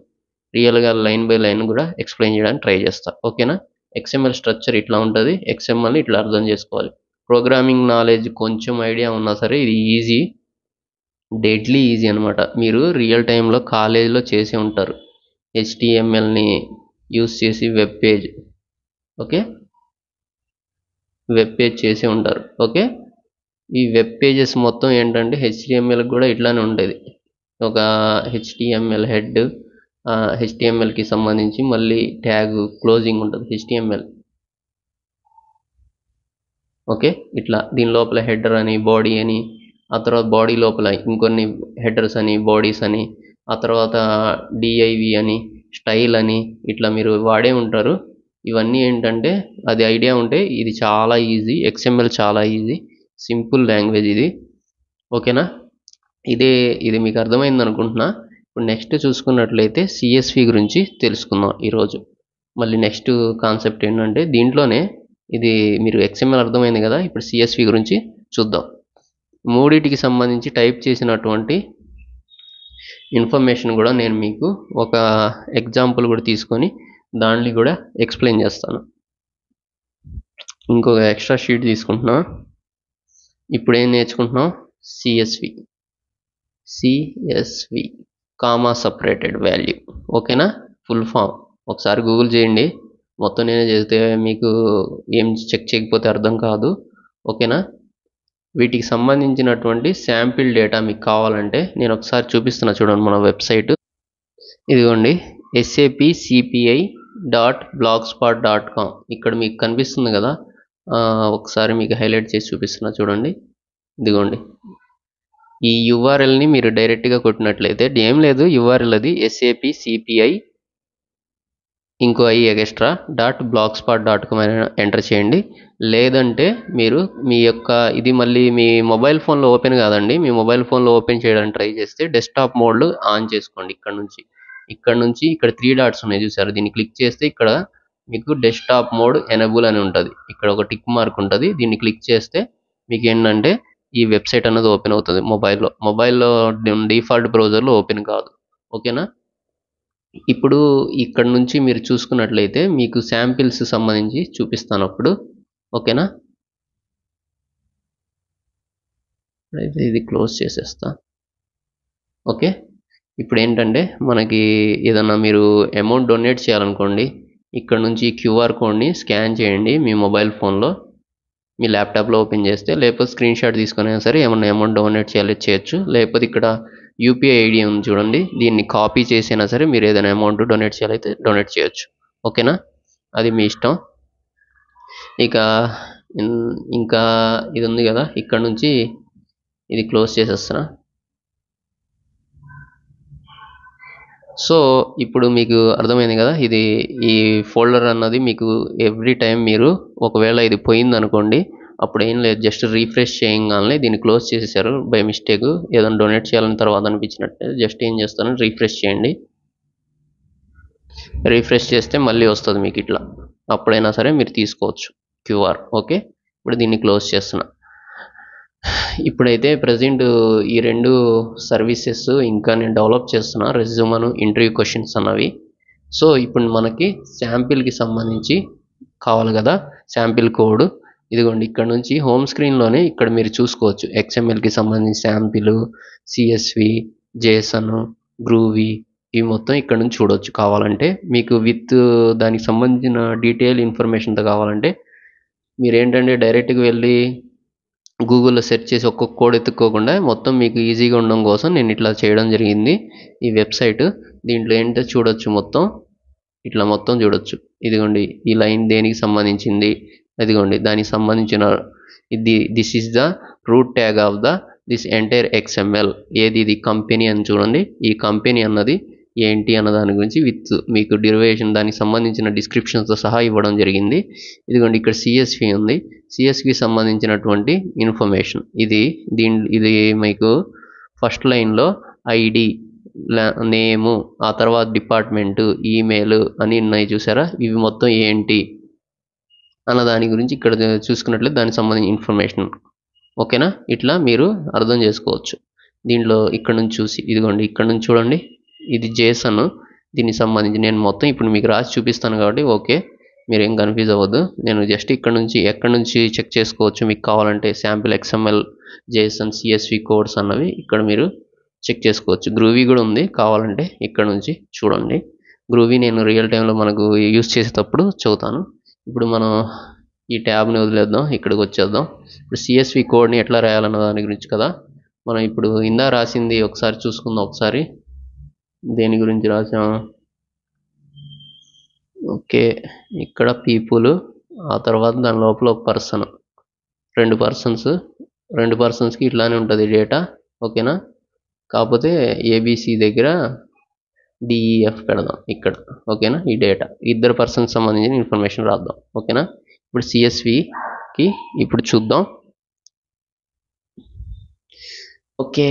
రియల్గా లైన్ బై లైన్ కూడా ఎక్స్ప్లెయిన్ చేయడానికి ట్రై చేస్తా. ఓకేనా, XML స్ట్రక్చర్ ఇట్లా ఉంటుంది, XMLని ఇట్లా అర్థం చేసుకోవాలి. ప్రోగ్రామింగ్ నాలెడ్జ్ కొంచెం ఐడియా ఉన్నా సరే ఇది ఈజీ, డెడ్లీ ఈజీ అనమాట. మీరు రియల్ టైంలో కాలేజీలో చేసి ఉంటారు, HTMLని యూస్ చేసి web page, okay, web page చేసి ఉంటారు. ఓకే, ఈ వెబ్ పేజెస్ మొత్తం ఏంటంటే HTML కూడా ఇట్లానే ఉండేది. ఒక HTML హెడ్, HTMLకి సంబంధించి మళ్ళీ ట్యాగ్ క్లోజింగ్ ఉంటుంది HTML. ఓకే, ఇట్లా దీని లోపల హెడర్ అని, బాడీ అని, ఆ తర్వాత బాడీ లోపల ఇంకొన్ని హెడర్స్ అని, బాడీస్ అని, ఆ తర్వాత div అని, స్టైల్ అని, ఇట్లా మీరు వాడే ఉంటారు. ఇవన్నీ ఏంటంటే అది ఐడియా ఉంటే ఇది చాలా ఈజీ. XML చాలా ఈజీ, సింపుల్ లాంగ్వేజ్ ఇది. ఓకేనా, ఇది మీకు అర్థమైంది అనుకుంటున్నా. ఇప్పుడు నెక్స్ట్ చూసుకున్నట్లయితే CSV గురించి తెలుసుకుందాం ఈరోజు. మళ్ళీ నెక్స్ట్ కాన్సెప్ట్ ఏంటంటే దీంట్లోనే ఇది మీరు XML అర్థమైంది కదా, ఇప్పుడు CSV గురించి చూద్దాం. మూడింటికి సంబంధించి టైప్ చేసినటువంటి ఇన్ఫర్మేషన్ కూడా నేను మీకు ఒక ఎగ్జాంపుల్ కూడా తీసుకొని దాన్ని కూడా ఎక్స్ప్లెయిన్ చేస్తాను. ఇంకొక ఎక్స్ట్రా షీట్ తీసుకుంటున్నా. ఇప్పుడు ఏం నేర్చుకుంటున్నాం, CSV కామా సపరేటెడ్ వాల్యూ. ఓకేనా, ఫుల్ ఫామ్ ఒకసారి గూగుల్ చేయండి, మొత్తం నేనే చేస్తే మీకు ఏం చెక్ చేయకపోతే అర్థం కాదు. ఓకేనా, వీటికి సంబంధించినటువంటి శాంపిల్ డేటా మీకు కావాలంటే నేను ఒకసారి చూపిస్తున్నా చూడండి, మన వెబ్సైట్ ఇదిగోండి, sapcpi.blogspot.com. ఇక్కడ మీకు కనిపిస్తుంది కదా, ఒకసారి మీకు హైలైట్ చేసి చూపిస్తున్నా చూడండి. ఇదిగోండి, ఈ URLని మీరు డైరెక్ట్గా కొట్టినట్లయితే ఏం లేదు, URL అది sapcpi ఇంకో ఎక్స్ట్రా .blogspot.com అని ఎంటర్ చేయండి. లేదంటే మీరు మీ యొక్క ఇది మళ్ళీ మీ మొబైల్ ఫోన్లో ఓపెన్ కాదండి, మీ మొబైల్ ఫోన్లో ఓపెన్ చేయడానికి ట్రై చేస్తే డెస్క్టాప్ మోడ్లో ఆన్ చేసుకోండి. ఇక్కడ నుంచి ఇక్కడ 3 డాట్స్ ఉన్నాయి చూసారు, దీన్ని క్లిక్ చేస్తే ఇక్కడ మీకు డెస్క్టాప్ మోడ్ ఎనేబుల్ అని ఉంటుంది. ఇక్కడ ఒక టిక్ మార్క్ ఉంటుంది, దీన్ని క్లిక్ చేస్తే మీకు ఏంటంటే ఈ వెబ్సైట్ అన్నది ఓపెన్ అవుతుంది. మొబైల్లో డిఫాల్ట్ బ్రౌజర్లో ఓపెన్ కాదు. ఓకేనా, ఇప్పుడు ఇక్కడ నుంచి మీరు చూసుకున్నట్లయితే మీకు శాంపిల్స్ సంబంధించి చూపిస్తాను అప్పుడు. ఓకేనా, అయితే ఇది క్లోజ్ చేసేస్తా. ఓకే, ఇప్పుడు ఏంటంటే మనకి ఏదన్నా మీరు అమౌంట్ డొనేట్ చేయాలనుకోండి, ఇక్కడ నుంచి క్యూఆర్ కోడ్ని స్కాన్ చేయండి మీ మొబైల్ ఫోన్లో, మీ ల్యాప్టాప్లో ఓపెన్ చేస్తే, లేకపోతే స్క్రీన్ షాట్ తీసుకునే సరే ఏమన్నా అమౌంట్ డొనేట్ చేయొచ్చు. లేకపోతే ఇక్కడ యూపీఐ ఐడి ఉంది చూడండి, దీన్ని కాపీ చేసినా సరే మీరు ఏదైనా అమౌంట్ డొనేట్ చేయాలైతే డొనేట్ చేయొచ్చు. ఓకేనా, అది మీ ఇష్టం. ఇక ఇంకా ఇది ఉంది కదా, ఇక్కడ నుంచి ఇది క్లోజ్ చేసేస్తున్నా. సో ఇప్పుడు మీకు అర్థమైంది కదా, ఇది ఈ ఫోల్డర్ అన్నది మీకు ఎవ్రీ టైం మీరు ఒకవేళ ఇది పోయింది అనుకోండి, అప్పుడు ఏం లేదు, జస్ట్ రీఫ్రెష్ చేయగానే దీన్ని క్లోజ్ చేసేసారు బై మిస్టేక్, ఏదైనా డొనేట్ చేయాలని తర్వాత అనిపించినట్టే జస్ట్ ఏం చేస్తాను, రీఫ్రెష్ చేయండి. రీఫ్రెష్ చేస్తే మళ్ళీ వస్తుంది మీకు ఇట్లా, అప్పుడైనా సరే మీరు తీసుకోవచ్చు క్యూఆర్. ఓకే, ఇప్పుడు దీన్ని క్లోజ్ చేస్తున్నా. ఇప్పుడైతే ప్రజెంట్ ఈ 2 సర్వీసెస్ ఇంకా నేను డెవలప్ చేస్తున్నా, రెజ్యూమను ఇంటర్వ్యూ క్వశ్చన్స్ అన్నవి. సో ఇప్పుడు మనకి శాంపిల్కి సంబంధించి కావాలి కదా, శాంపిల్ కోడ్ ఇదిగోండి. ఇక్కడ నుంచి హోమ్ స్క్రీన్లోనే ఇక్కడ మీరు చూసుకోవచ్చు, XMLకి సంబంధించి శాంపిల్, CSV, JSON, గ్రూవీ, ఇవి మొత్తం ఇక్కడ నుంచి చూడవచ్చు. కావాలంటే మీకు విత్ దానికి సంబంధించిన డీటెయిల్ ఇన్ఫర్మేషన్తో కావాలంటే మీరు ఏంటంటే డైరెక్ట్గా వెళ్ళి గూగుల్లో సెర్చ్ చేసి ఒక్కొక్క కోడ్ ఎత్తుక్కోకుండా మొత్తం మీకు ఈజీగా ఉండడం కోసం నేను ఇట్లా చేయడం జరిగింది. ఈ వెబ్సైట్ దీంట్లో ఏంటో చూడొచ్చు, మొత్తం ఇట్లా మొత్తం చూడొచ్చు. ఇదిగోండి ఈ లైన్ దేనికి సంబంధించింది, ఇదిగోండి దానికి సంబంధించిన this is the route tag of this entire XML. ఏది ఇది కంపెనీ అని చూడండి, ఈ కంపెనీ అన్నది ఏంటి అన్న దాని గురించి విత్ మీకు డెరివేషన్ దానికి సంబంధించిన డిస్క్రిప్షన్స్తో సహా ఇవ్వడం జరిగింది. ఇదిగోండి ఇక్కడ CSV ఉంది, CSVకి సంబంధించినటువంటి ఇన్ఫర్మేషన్ ఇది మీకు ఫస్ట్ లైన్లో ఐడి, నేము, ఆ తర్వాత డిపార్ట్మెంటు, ఈమెయిల్ అని ఉన్నాయి చూసారా, ఇవి మొత్తం ఏంటి అన్న దాని గురించి ఇక్కడ చూసుకున్నట్లయితే దానికి సంబంధించిన ఇన్ఫర్మేషన్. ఓకేనా, ఇట్లా మీరు అర్థం చేసుకోవచ్చు దీంట్లో. ఇక్కడ నుంచి చూసి ఇదిగోండి ఇక్కడ నుంచి చూడండి, ఇది JSON, దీనికి సంబంధించి నేను మొత్తం ఇప్పుడు మీకు రాసి చూపిస్తాను కాబట్టి ఓకే, మీరేం కన్ఫ్యూజ్ అవ్వద్దు. నేను జస్ట్ ఎక్కడి నుంచి చెక్ చేసుకోవచ్చు మీకు కావాలంటే sample XML, JSON, CSV codes అన్నవి ఇక్కడ మీరు చెక్ చేసుకోవచ్చు. గ్రూవీ కూడా ఉంది, కావాలంటే ఇక్కడ నుంచి చూడండి. గ్రూవీ నేను రియల్ టైంలో మనకు యూస్ చేసేటప్పుడు చదువుతాను. ఇప్పుడు మనం ఈ ట్యాబ్ని వదిలేద్దాం, ఇక్కడికి వచ్చేద్దాం. ఇప్పుడు CSV కోడ్ని ఎట్లా రాయాలన్న దాని గురించి కదా మనం ఇప్పుడు ఇందా రాసింది ఒకసారి చూసుకుందాం. ఒకసారి దేని గురించి రాసాం, ఓకే ఇక్కడ పీపుల్, ఆ తర్వాత దాని లోపల ఒక పర్సన్, 2 పర్సన్స్కి ఇట్లానే ఉంటుంది డేటా. ఓకేనా, కాకపోతే ABC దగ్గర DEF పెడదాం ఇక్కడ. ఓకేనా, ఈ డేటా 2 పర్సన్స్ సంబంధించిన ఇన్ఫర్మేషన్ రాద్దాం. ఓకేనా, ఇప్పుడు CSVకి ఇప్పుడు చూద్దాం. ఓకే,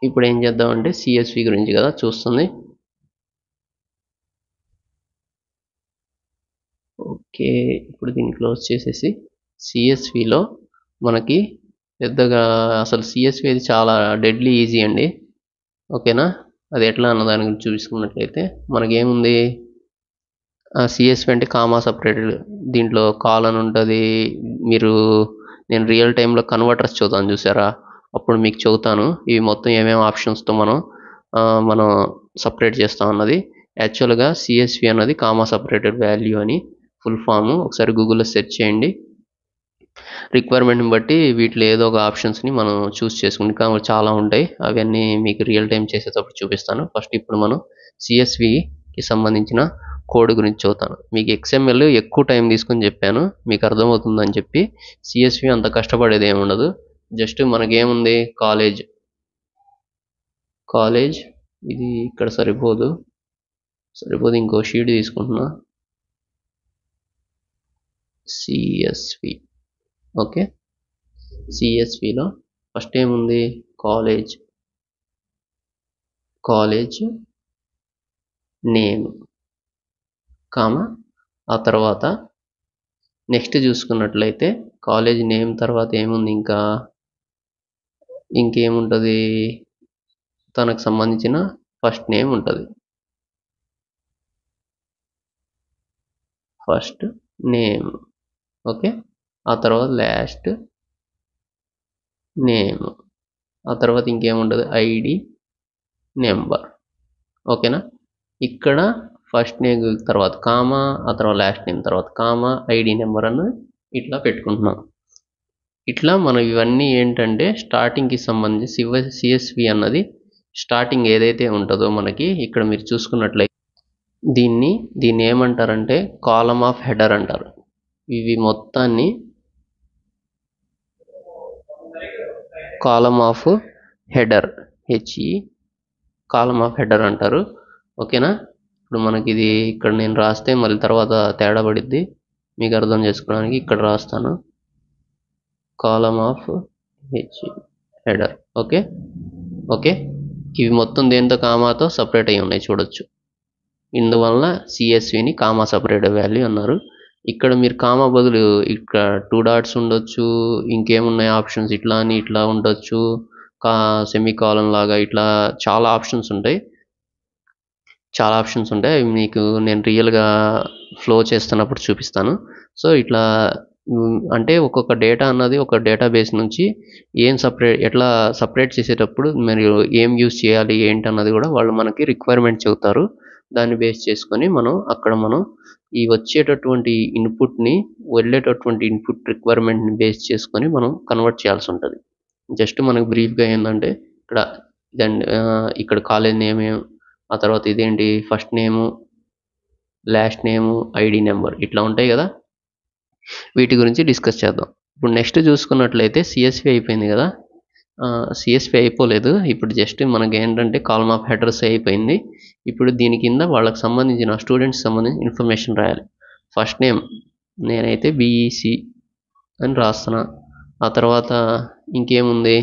ఇప్పుడు ఏం చేద్దామంటే CSV గురించి కదా చూస్తుంది. ఓకే, ఇప్పుడు దీన్ని క్లోజ్ చేసేసి CSVలో మనకి పెద్దగా అసలు CSV అది చాలా డెడ్లీ ఈజీ అండి. ఓకేనా, అది ఎట్లా అన్న దాని గురించి చూసుకున్నట్లయితే మనకేముంది, CSV అంటే కామా సపరేటెడ్, దీంట్లో కాలన్ ఉంటుంది. నేను రియల్ టైంలో కన్వర్టర్స్ చదువుతాను చూసారా, అప్పుడు మీకు చెబుతాను ఇవి మొత్తం ఏమేమి ఆప్షన్స్తో మనం సపరేట్ చేస్తాం అన్నది. యాక్చువల్గా CSV అన్నది కామా సపరేటెడ్ వాల్యూ అని ఫుల్ ఫామ్, ఒకసారి గూగుల్లో సెర్చ్ చేయండి. రిక్వైర్మెంట్ని బట్టి వీటిలో ఏదో ఒక ఆప్షన్స్ని మనం చూస్ చేసుకుంటాం, చాలా ఉంటాయి, అవన్నీ మీకు రియల్ టైం చేసేటప్పుడు చూపిస్తాను. ఫస్ట్ ఇప్పుడు మనం CSVకి సంబంధించిన కోడ్ గురించి చదువుతాను. మీకు XML ఎక్కువ టైం తీసుకొని చెప్పాను, మీకు అర్థమవుతుందని చెప్పి. CSV అంత కష్టపడేది ఏమి ఉండదు, జస్ట్ మనకేముంది కాలేజ్ ఇది ఇక్కడ సరిపోదు, ఇంకో షీట్ తీసుకుంటున్నా, CSV. ఓకే, CSVలో ఫస్ట్ ఏముంది, కాలేజ్ నేమ్, కామా, ఆ తర్వాత నెక్స్ట్ చూసుకున్నట్లయితే కాలేజ్ నేమ్ తర్వాత ఏముంది, ఇంకేముంటుంది, తనకు సంబంధించిన ఫస్ట్ నేమ్ ఉంటుంది, ఫస్ట్ నేమ్. ఓకే, ఆ తర్వాత లాస్ట్ నేమ్, ఆ తర్వాత ఇంకేముంటుంది, ID నెంబర్. ఓకేనా, ఇక్కడ ఫస్ట్ నేమ్ తర్వాత కామా, ఆ తర్వాత లాస్ట్ నేమ్ తర్వాత కామా, ఐడి నెంబర్ అని ఇట్లా పెట్టుకుంటున్నాం. ఇట్లా మనం ఇవన్నీ ఏంటంటే స్టార్టింగ్కి సంబంధించి సిఎస్వి అన్నది స్టార్టింగ్ ఏదైతే ఉంటుందో మనకి ఇక్కడ మీరు చూసుకున్నట్లయితే దీన్ని ఏమంటారంటే కాలమ్ ఆఫ్ హెడర్ అంటారు. ఇవి మొత్తాన్ని column of header column of header అంటారు. ఓకేనా? ఇప్పుడు మనకి ఇది ఇక్కడ నేను రాస్తే మళ్ళీ తర్వాత తేడా పడిద్ది, మీకు అర్థం చేసుకోవడానికి ఇక్కడ రాస్తాను column of header. Okay okay ఇవి మొత్తం దేంతో కామాతో సపరేట్ అయి ఉన్నాయి చూడొచ్చు. ఇందువల్ల సిఎస్విని కామా సపరేట్ వాల్యూ అన్నారు. ఇక్కడ మీరు కామా బదులు ఇక్కడ 2 డాట్స్ ఉండొచ్చు, ఇంకేమున్నాయి ఆప్షన్స్ ఇట్లా అని ఇట్లా ఉండొచ్చు, సెమీ కాలన్ లాగా ఇట్లా చాలా ఆప్షన్స్ ఉంటాయి. అవి మీకు నేను రియల్గా ఫ్లో చేస్తున్నప్పుడు చూపిస్తాను. సో ఇట్లా అంటే ఒక్కొక్క డేటా అన్నది ఒక డేటాబేస్ నుంచి ఎట్లా సపరేట్ చేసేటప్పుడు మీరు ఏం యూజ్ చేయాలి ఏంటి అన్నది కూడా వాళ్ళు మనకి రిక్వైర్మెంట్ చెబుతారు. దాన్ని బేస్ చేసుకొని మనం ఈ వచ్చేటటువంటి ఇన్పుట్ని వెళ్ళేటటువంటి ఇన్పుట్ రిక్వైర్మెంట్ని బేస్ చేసుకొని మనం కన్వర్ట్ చేయాల్సి ఉంటుంది. జస్ట్ మనకు బ్రీఫ్గా ఏంటంటే ఇక్కడ కాలేజ్ నేమ్, ఆ తర్వాత ఇదేంటి ఫస్ట్ నేము, లాస్ట్ నేము, ఐడి నెంబర్ ఇట్లా ఉంటాయి కదా, వీటి గురించి డిస్కస్ చేద్దాం. ఇప్పుడు నెక్స్ట్ చూసుకున్నట్లయితే సిఎస్వి అయిపోయింది కదా. సిఎస్వి అయిపోలేదు, ఇప్పుడు జస్ట్ మనకి ఏంటంటే కాలమ్ ఆఫ్ హెడర్స్ అయిపోయింది. ఇప్పుడు దీని కింద వాళ్ళకి సంబంధించిన స్టూడెంట్స్ సంబంధించిన ఇన్ఫర్మేషన్ రాయాలి. ఫస్ట్ నేమ్ నేనైతే బిఈసి అని రాస్తున్నా. ఆ తర్వాత ఇంకేముంది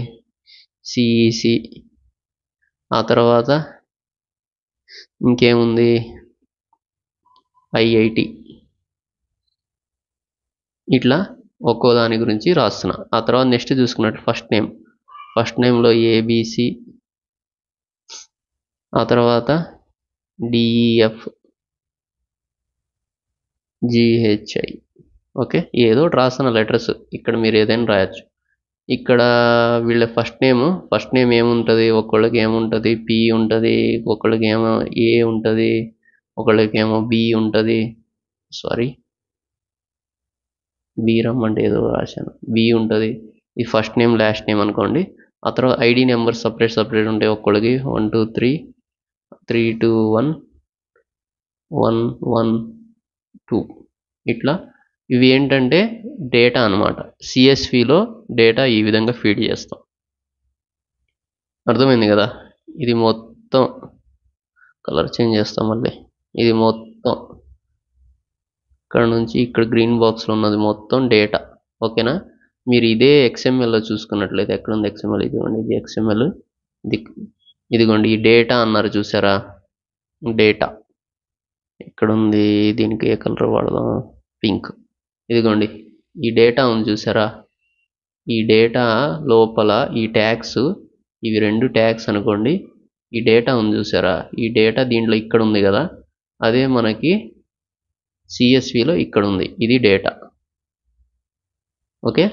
సిఈసి, ఆ తర్వాత ఇంకేముంది ఐఐటి, ఇట్లా ఒక్కో దాని గురించి రాస్తున్నా. ఆ తర్వాత నెక్స్ట్ చూసుకున్నట్టు ఫస్ట్ నేమ్లో ఏబిసి, ఆ తర్వాత డిఈఎఫ్ జిహెచ్ఐ. ఓకే ఏదో రాస్తున్న లెటర్స్, ఇక్కడ మీరు ఏదైనా రాయొచ్చు. ఇక్కడ వీళ్ళ ఫస్ట్ నేమ్ ఏముంటుంది, ఒకళ్ళకి ఏముంటుంది పి ఉంటుంది, ఒకళ్ళకి ఏమో ఏ ఉంటుంది, ఒకళ్ళకి ఏమో బి ఉంటుంది. సారీ బి రమ్మంటే ఏదో రాశాను, బి ఉంటుంది. ఈ ఫస్ట్ నేమ్ లాస్ట్ నేమ్ అనుకోండి. ఆ తర్వాత ఐడి నెంబర్ సపరేట్ ఉంటాయి ఒక్కళ్ళకి 1 2 3 3 2 1 1 1 2 ఇట్లా. ఇవి ఏంటంటే డేటా అనమాట. సిఎస్విలో డేటా ఈ విధంగా ఫీడ్ చేస్తాం. అర్థమైంది కదా? ఇది మొత్తం కలర్ చేంజ్ చేస్తాం మళ్ళీ. ఇది మొత్తం ఇక్కడ నుంచి ఇక్కడ గ్రీన్ బాక్స్లో ఉన్నది మొత్తం డేటా. ఓకేనా? మీరు ఇదే ఎక్స్ఎంఎల్లో చూసుకున్నట్లయితే ఎక్కడుంది ఎక్స్ఎంఎల్, ఇదిగోండి ఇది ఎక్స్ఎంఎల్. ఇదిగోండి ఈ డేటా అన్నారు చూసారా, డేటా ఎక్కడుంది, దీనికి ఏ కలర్ వాడదాం, పింక్. ఇదిగోండి ఈ డేటా ఉంది చూసారా, ఈ డేటా లోపల ఈ ట్యాగ్స్, ఇవి 2 ట్యాగ్స్ అనుకోండి. ఈ డేటా ఉంది చూసారా, ఈ డేటా దీంట్లో ఇక్కడ ఉంది కదా, అదే మనకి సిఎస్విలో ఇక్కడ ఉంది, ఇది డేటా. ఓకే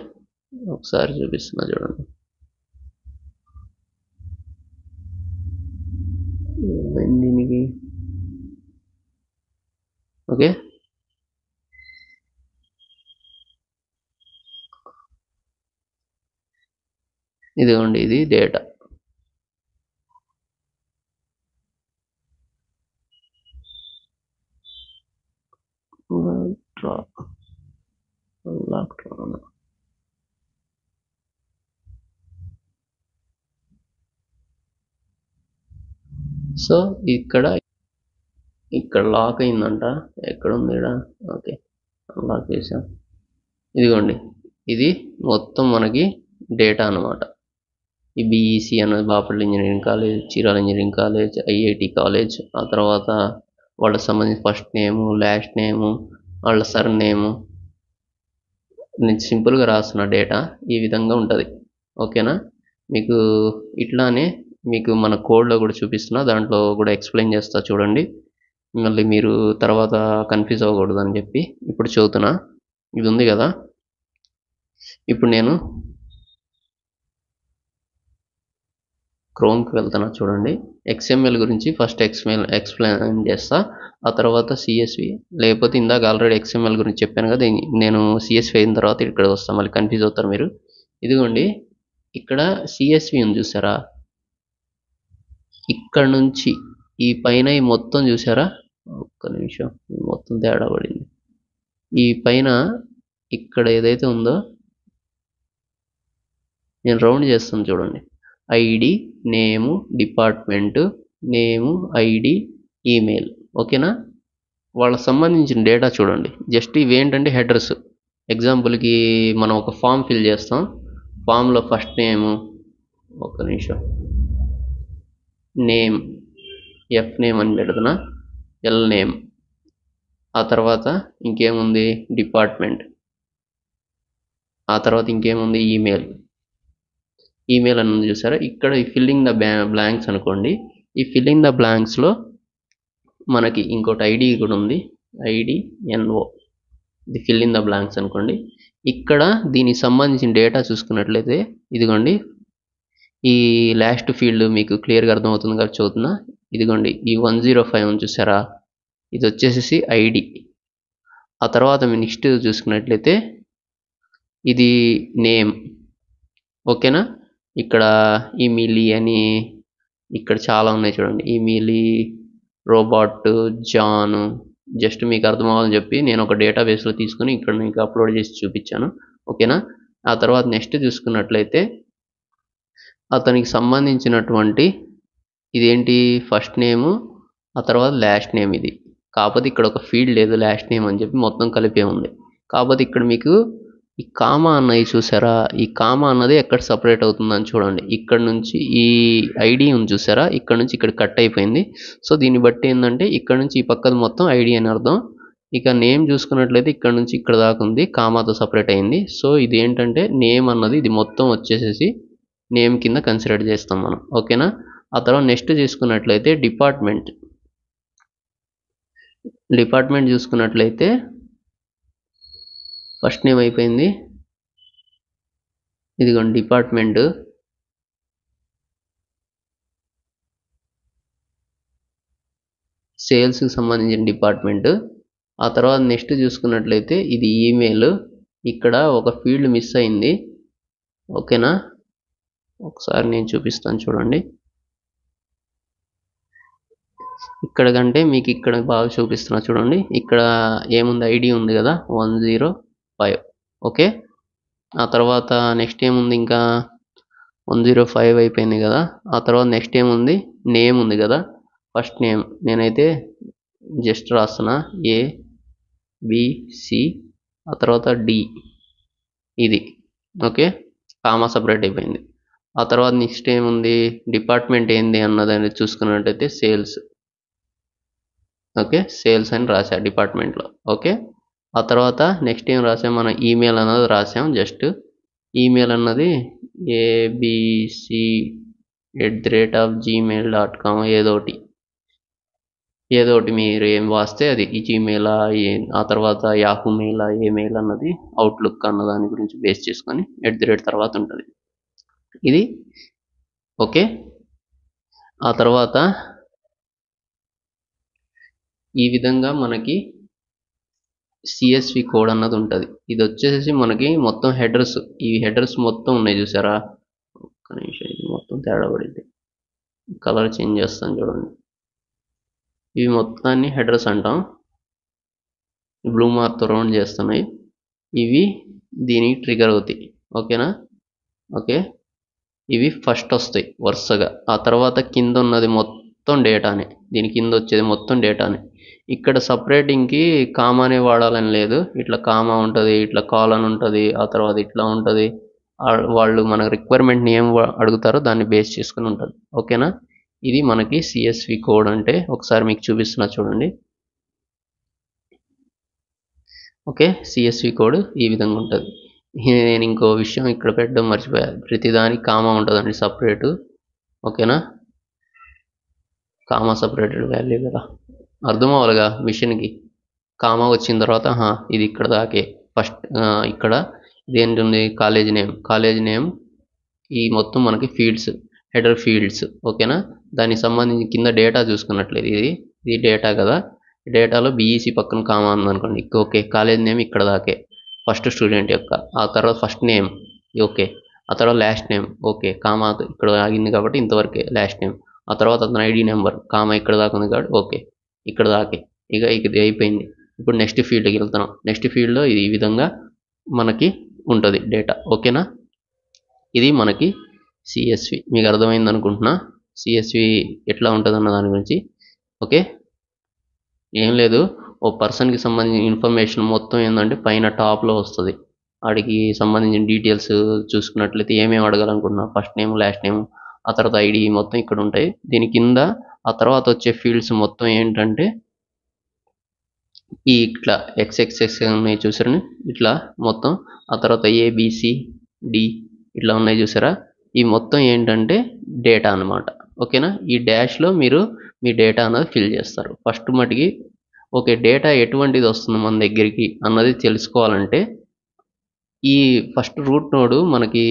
ఒకసారి చూపిస్తున్నా చూడండి. దీనికి ఓకే ఇదిగోండి ఇది డేటా. సో ఇక్కడ లాక్ అయిందంట, ఎక్కడుంది ఇక్కడ, ఓకే లాక్ చేసాం. ఇదిగోండి ఇది మొత్తం మనకి డేటా అనమాట. ఈ బిఈసి అన్నది Bapatla engineering college, Chirala engineering college, IIT college, ఆ తర్వాత వాళ్ళకి సంబంధించి ఫస్ట్ నేము, లాస్ట్ నేము, వాళ్ళ సర్ నేము. నేను సింపుల్గా రాస్తున్న డేటా ఈ విధంగా ఉంటుంది. ఓకేనా? మీకు ఇట్లానే మీకు మన కోడ్లో కూడా చూపిస్తున్నా, దాంట్లో కూడా ఎక్స్ప్లెయిన్ చేస్తా చూడండి, మళ్ళీ మీరు తర్వాత కన్ఫ్యూజ్ అవ్వకూడదు అని చెప్పి ఇప్పుడు చదువుతున్నా. ఇది ఉంది కదా, ఇప్పుడు నేను క్రోమ్కి వెళ్తున్నా చూడండి. XML గురించి ఫస్ట్ ఎక్స్ప్లెయిన్ చేస్తా, ఆ తర్వాత CSV, లేకపోతే ఇందాక ఆల్రెడీ XML గురించి చెప్పాను కదా, నేను CSV అయిన తర్వాత ఇక్కడ వస్తాను, మళ్ళీ కన్ఫ్యూజ్ అవుతారు మీరు. ఇదిగోండి, ఇక్కడ CSV ఉంది చూసారా, ఇక్కడ నుంచి ఈ పైన ఈ మొత్తం చూసారా, ఒక్క నిమిషం, మొత్తం తేడా పడింది. ఈ పైన ఇక్కడ ఏదైతే ఉందో నేను రౌండ్ చేస్తాను చూడండి, ID, నేము, డిపార్ట్మెంటు, నేము, ID, ఈమెయిల్. ఓకేనా, వాళ్ళకి సంబంధించిన డేటా చూడండి. జస్ట్ ఇవేంటంటే హెడర్స్. ఎగ్జాంపుల్కి మనం ఒక ఫామ్ ఫిల్ చేస్తాం, ఫామ్లో ఫస్ట్ నేము, ఒక్క నిమిషం, నేమ్, F నేమ్ అని పెడుతున్నా, L నేమ్, ఆ తర్వాత ఇంకేముంది డిపార్ట్మెంట్, ఆ తర్వాత ఇంకేముంది ఈమెయిల్ అని చూసారా. ఇక్కడ ఈ ఫిల్లింగ్ ద బ్లాంక్స్ అనుకోండి, ఈ ఫిల్లింగ్ ద బ్లాంక్స్లో మనకి ఇంకోటి ID కూడా ఉంది, IDNO, ఇది ఫిల్లింగ్ ద బ్లాంక్స్ అనుకోండి. ఇక్కడ దీనికి సంబంధించిన డేటా చూసుకున్నట్లయితే ఇదిగోండి, ఈ లాస్ట్ ఫీల్డ్ మీకు క్లియర్గా అర్థమవుతుంది కదా చదువుతున్నా. ఇదిగోండి, ఈ 105 అని చూసారా, ఇది వచ్చేసి ID. ఆ తర్వాత మీరు నెక్స్ట్ చూసుకున్నట్లయితే ఇది నేమ్. ఓకేనా, ఇక్కడ ఈమిలీ అని ఇక్కడ చాలా ఉన్నాయి చూడండి, ఈమిలీ, రోబోట్, జాన్. జస్ట్ మీకు అర్థం అవ్వాలని చెప్పి నేను ఒక డేటాబేస్లో తీసుకుని ఇక్కడ మీకు అప్లోడ్ చేసి చూపించాను. ఓకేనా, ఆ తర్వాత నెక్స్ట్ చూసుకున్నట్లయితే అతనికి సంబంధించినటువంటి ఇదేంటి, ఫస్ట్ నేము, ఆ తర్వాత లాస్ట్ నేమ్. ఇది కాకపోతే ఇక్కడ ఒక ఫీల్డ్ లేదు, లాస్ట్ నేమ్ అని చెప్పి మొత్తం కలిపే ఉంది. కాకపోతే ఇక్కడ మీకు ఈ కామా అన్నది చూసారా, ఈ కామా అన్నది ఎక్కడ సపరేట్ అవుతుందని చూడండి. ఇక్కడ నుంచి ఈ ID ఉంది చూసారా, ఇక్కడ నుంచి ఇక్కడ కట్ అయిపోయింది. సో దీన్ని బట్టి ఏంటంటే ఇక్కడ నుంచి ఈ పక్కది మొత్తం ID అని అర్థం. ఇక నేమ్ చూసుకున్నట్లయితే ఇక్కడ నుంచి ఇక్కడ దాకా ఉంది, కామాతో సపరేట్ అయింది. సో ఇది ఏంటంటే నేమ్ అన్నది ఇది మొత్తం వచ్చేసేసి నేమ్ కింద కన్సిడర్ చేస్తాం మనం. ఓకేనా, ఆ తర్వాత నెక్స్ట్ చూసుకున్నట్లయితే డిపార్ట్మెంట్ చూసుకున్నట్లయితే ఫస్ట్ నేమ్ అయిపోయింది, ఇదిగోండి డిపార్ట్మెంట్, సేల్స్కి సంబంధించిన డిపార్ట్మెంట్. ఆ తర్వాత నెక్స్ట్ చూసుకున్నట్లయితే ఇది ఈమెయిల్, ఇక్కడ ఒక ఫీల్డ్ మిస్ అయింది. ఓకేనా, ఒకసారి నేను చూపిస్తాను చూడండి. ఇక్కడ కంటే మీకు ఇక్కడ బాగా చూపిస్తున్నా చూడండి. ఇక్కడ ఏముంది, ID ఉంది కదా 105. ఓకే, ఆ తర్వాత నెక్స్ట్ ఏముంది, ఇంకా 105 అయిపోయింది కదా. ఆ తర్వాత నెక్స్ట్ ఏముంది, నేమ్ ఉంది కదా, ఫస్ట్ నేమ్ నేనైతే జస్ట్ రాస్తున్నా ABC, ఆ తర్వాత D, ఇది. ఓకే, కామా సపరేట్ అయిపోయింది. ఆ తర్వాత నెక్స్ట్ ఏముంది, డిపార్ట్మెంట్ ఏంది అన్నదాన్ని చూసుకున్నట్టయితే సేల్స్. ఓకే, సేల్స్ అని రాసా డిపార్ట్మెంట్లో. ఓకే, ఆ తర్వాత నెక్స్ట్ ఏం రాసాం, మన ఈమెయిల్ అన్నది రాసాం. జస్ట్ ఈమెయిల్ అన్నది abc@gmail.com, ఏదో ఒకటి మీరు ఏం వాస్తే అది ఈ జీమెయిలా, ఆ తర్వాత యాహూ మెయిలా, ఏ మెయిల్ అన్నది అవుట్లుక్ అన్న దాని గురించి బేస్ చేసుకొని @ తర్వాత ఉంటుంది ఇది. ఓకే, ఆ తర్వాత ఈ విధంగా మనకి CSV కోడ్ అన్నది ఉంటుంది. ఇది వచ్చేసి మనకి మొత్తం హెడర్స్, ఈ హెడర్స్ మొత్తం ఉన్నాయి చూసారా. ఒక్క నిమిషం, ఇది మొత్తం తేడా పడింది, కలర్ చేంజ్ చేస్తాను చూడండి. ఇవి మొత్తాన్ని హెడర్స్ అంటాం, బ్లూ మార్క్తో రౌండ్ చేస్తున్నాయి. ఇవి దీనికి ట్రిగర్ అవుతాయి. ఓకేనా, ఓకే, ఇవి ఫస్ట్ వస్తాయి వరుసగా. ఆ తర్వాత కింద ఉన్నది మొత్తం డేటానే, దీని కింద వచ్చేది మొత్తం డేటానే. ఇక్కడ సపరేటింగ్కి కామానే వాడాలని లేదు, ఇట్లా కామా ఉంటుంది, ఇట్లా కాలన్ ఉంటుంది, ఆ తర్వాత ఇట్లా ఉంటుంది. వాళ్ళు మన రిక్వైర్మెంట్ని ఏం అడుగుతారో దాన్ని బేస్ చేసుకుని ఉంటుంది. ఓకేనా, ఇది మనకి CSV కోడ్ అంటే. ఒకసారి మీకు చూపిస్తున్నా చూడండి. ఓకే, CSV కోడ్ ఈ విధంగా ఉంటుంది. నేను ఇంకో విషయం ఇక్కడ పెట్టడం మర్చిపోయాను, ప్రతిదానికి కామా ఉంటుందండి సపరేటు. ఓకేనా, కామా సపరేటెడ్ వాల్యూ కదా, అర్థం అవ్వాలిగా మిషన్కి. కామా వచ్చిన తర్వాత ఇది ఇక్కడ దాకే. ఫస్ట్ ఇక్కడ ఇదేంటుంది, కాలేజ్ నేమ్, ఈ మొత్తం మనకి ఫీల్డ్స్. హెడర్ ఫీల్డ్స్ ఓకేనా. దానికి సంబంధించి కింద డేటా చూసుకున్నట్లయితే ఇది డేటా కదా. డేటాలో బీఈసీ పక్కన కామా ఉందనుకోండి, ఓకే కాలేజ్ నేమ్ ఇక్కడ దాకే ఫస్ట్ స్టూడెంట్ యొక్క, ఆ తర్వాత ఫస్ట్ నేమ్ ఓకే, ఆ తర్వాత లాస్ట్ నేమ్ ఓకే, కామా ఇక్కడ ఆగింది కాబట్టి ఇంతవరకే లాస్ట్ నేమ్, ఆ తర్వాత అతని ఐడి నెంబర్ కామా ఇక్కడ దాకా ఉంది కాబట్టి ఓకే ఇక్కడ దాకే, ఇక ఇది అయిపోయింది. ఇప్పుడు నెక్స్ట్ ఫీల్డ్కి వెళ్తున్నాం. నెక్స్ట్ ఫీల్డ్లో ఇది ఈ విధంగా మనకి ఉంటుంది డేటా ఓకేనా. ఇది మనకి సిఎస్వి. మీకు అర్థమైంది అనుకుంటున్నా సిఎస్వి ఎట్లా ఉంటుంది అన్న దాని గురించి. ఓకే ఏం లేదు, ఓ పర్సన్కి సంబంధించిన ఇన్ఫర్మేషన్ మొత్తం ఏంటంటే పైన టాప్లో వస్తుంది. వాడికి సంబంధించిన డీటెయిల్స్ చూసుకున్నట్లయితే ఏమేమి అడగాలనుకుంటున్నా, ఫస్ట్ నేమ్ లాస్ట్ నేమ్ ఆ తర్వాత ఐడి మొత్తం ఇక్కడ ఉంటాయి. దీని కింద ఆ తర్వాత వచ్చే ఫీల్డ్స్ మొత్తం ఏంటంటే ఈ ఇట్లా ఎక్స్ఎక్స్ఎక్స్ ఉన్నాయి చూసారని, ఇట్లా మొత్తం ఆ తర్వాత ఏబిసి డి ఇట్లా ఉన్నాయి చూసారా, ఈ మొత్తం ఏంటంటే డేటా అనమాట ఓకేనా. ఈ డాష్లో మీరు మీ డేటా అన్నది ఫిల్ చేస్తారు. ఫస్ట్ మటుకి ఓకే డేటా ఎటువంటిది వస్తుంది మన దగ్గరికి అన్నది తెలుసుకోవాలంటే ఈ ఫస్ట్ రూట్ నోడు మనకి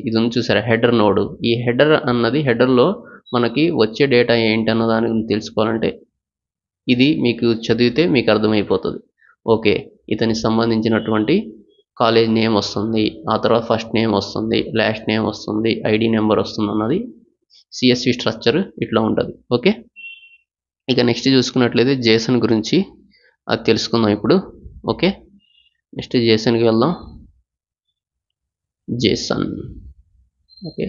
ఇది ఉంది చూసారా హెడర్ నోడు. ఈ హెడర్ అన్నది హెడర్లో మనకి వచ్చే డేటా ఏంటి అన్న దాని గురించి తెలుసుకోవాలంటే ఇది మీకు చదివితే మీకు అర్థమైపోతుంది. ఓకే ఇతనికి సంబంధించినటువంటి కాలేజ్ నేమ్ వస్తుంది, ఆ తర్వాత ఫస్ట్ నేమ్ వస్తుంది, లాస్ట్ నేమ్ వస్తుంది, ఐడి నెంబర్ వస్తుంది అన్నది సిఎస్వి స్ట్రక్చర్ ఇట్లా ఉంటుంది ఓకే. ఇక నెక్స్ట్ చూసుకున్నట్లయితే జేసన్ గురించి అది తెలుసుకుందాం ఇప్పుడు ఓకే. నెక్స్ట్ జేసన్కి వెళ్దాం. జేసన్ ఓకే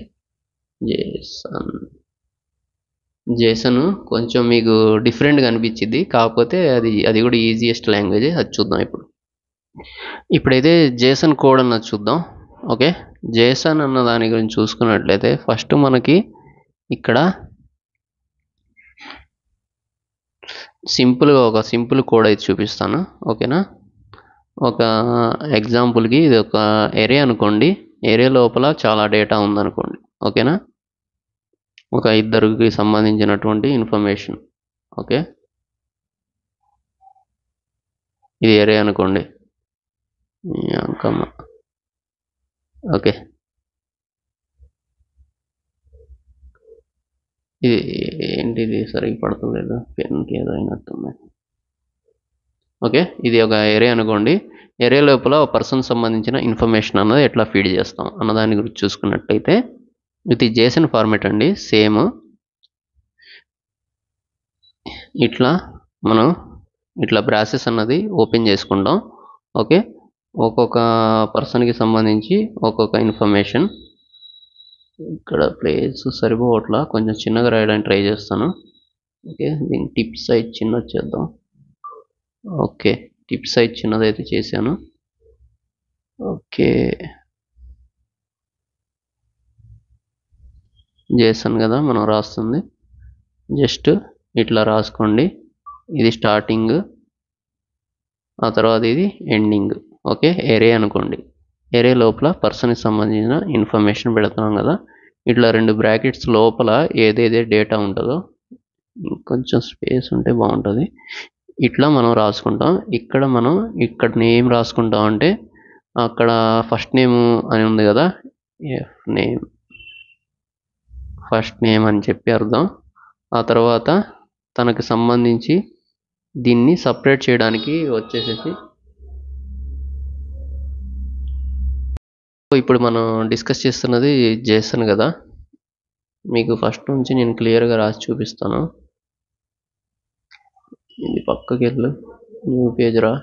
జేసన్ కొంచెం మీకు డిఫరెంట్గా అనిపించింది, కాకపోతే అది కూడా ఈజియెస్ట్ లాంగ్వేజ్, అది చూద్దాం ఇప్పుడు. ఇప్పుడైతే జేసన్ కోడ్ అన్నది చూద్దాం ఓకే. జేసన్ అన్న దాని గురించి చూసుకున్నట్లయితే ఫస్ట్ మనకి ఇక్కడ సింపుల్గా ఒక సింపుల్ కోడ్ అయితే చూపిస్తాను ఓకేనా. ఒక ఎగ్జాంపుల్కి ఇది ఒక ఏరే అనుకోండి, ఏరే లోపల చాలా డేటా ఉందనుకోండి ఓకేనా, ఒక ఇద్దరికి సంబంధించినటువంటి ఇన్ఫర్మేషన్ ఓకే. ఇది ఏరే అనుకోండి ఓకే. ఇది ఏంటిది సరిగ్గా పడుతుంది, పెన్కి ఏదో అయినట్టుంది ఓకే. ఇది ఒక ఏరే అనుకోండి, ఏరే లోపల ఒక పర్సన్ సంబంధించిన ఇన్ఫర్మేషన్ అన్నది ఎట్లా ఫీడ్ చేస్తాం అన్న దాని గురించి చూసుకున్నట్టయితే ఇది జేసన్ ఫార్మేట్ అండి. సేమ్ ఇట్లా మనం ఇట్లా బ్రాసెస్ అన్నది ఓపెన్ చేసుకుంటాం ఓకే. ఒక్కొక్క పర్సన్కి సంబంధించి ఒక్కొక్క ఇన్ఫర్మేషన్, ఇక్కడ ప్లేస్ సరిపోవట్లా కొంచెం చిన్నగా రాయడానికి ట్రై చేస్తాను ఓకే. దీని టిప్ సైజ్ చిన్నది చేద్దాం ఓకే. టిప్ సైజ్ చిన్నదైతే చేశాను ఓకే. జేసన్ కదా మనం రాస్తుంది, జస్ట్ ఇట్లా రాసుకోండి. ఇది స్టార్టింగ్, ఆ తర్వాత ఇది ఎండింగ్ ఓకే. ఏరే అనుకోండి, ఏరే లోపల పర్సన్కి సంబంధించిన ఇన్ఫర్మేషన్ పెడుతున్నాం కదా. ఇట్లా 2 బ్రాకెట్స్ లోపల ఏదైతే డేటా ఉంటుందో, కొంచెం స్పేస్ ఉంటే బాగుంటుంది, ఇట్లా మనం రాసుకుంటాం. ఇక్కడ మనం ఇక్కడ నేమ్ రాసుకుంటాం అంటే అక్కడ ఫస్ట్ నేమ్ అని ఉంది కదా, ఫస్ట్ నేమ్ అని చెప్పి అర్థం. ఆ తర్వాత తనకు సంబంధించి దీన్ని సపరేట్ చేయడానికి వచ్చేసేసి ఇప్పుడు మనం డిస్కస్ చేస్తున్నది జేసన్ కదా. మీకు ఫస్ట్ నుంచి నేను క్లియర్గా రాసి చూపిస్తాను. ఇది పక్కకి వెళ్ళు, న్యూ పేజ్ రా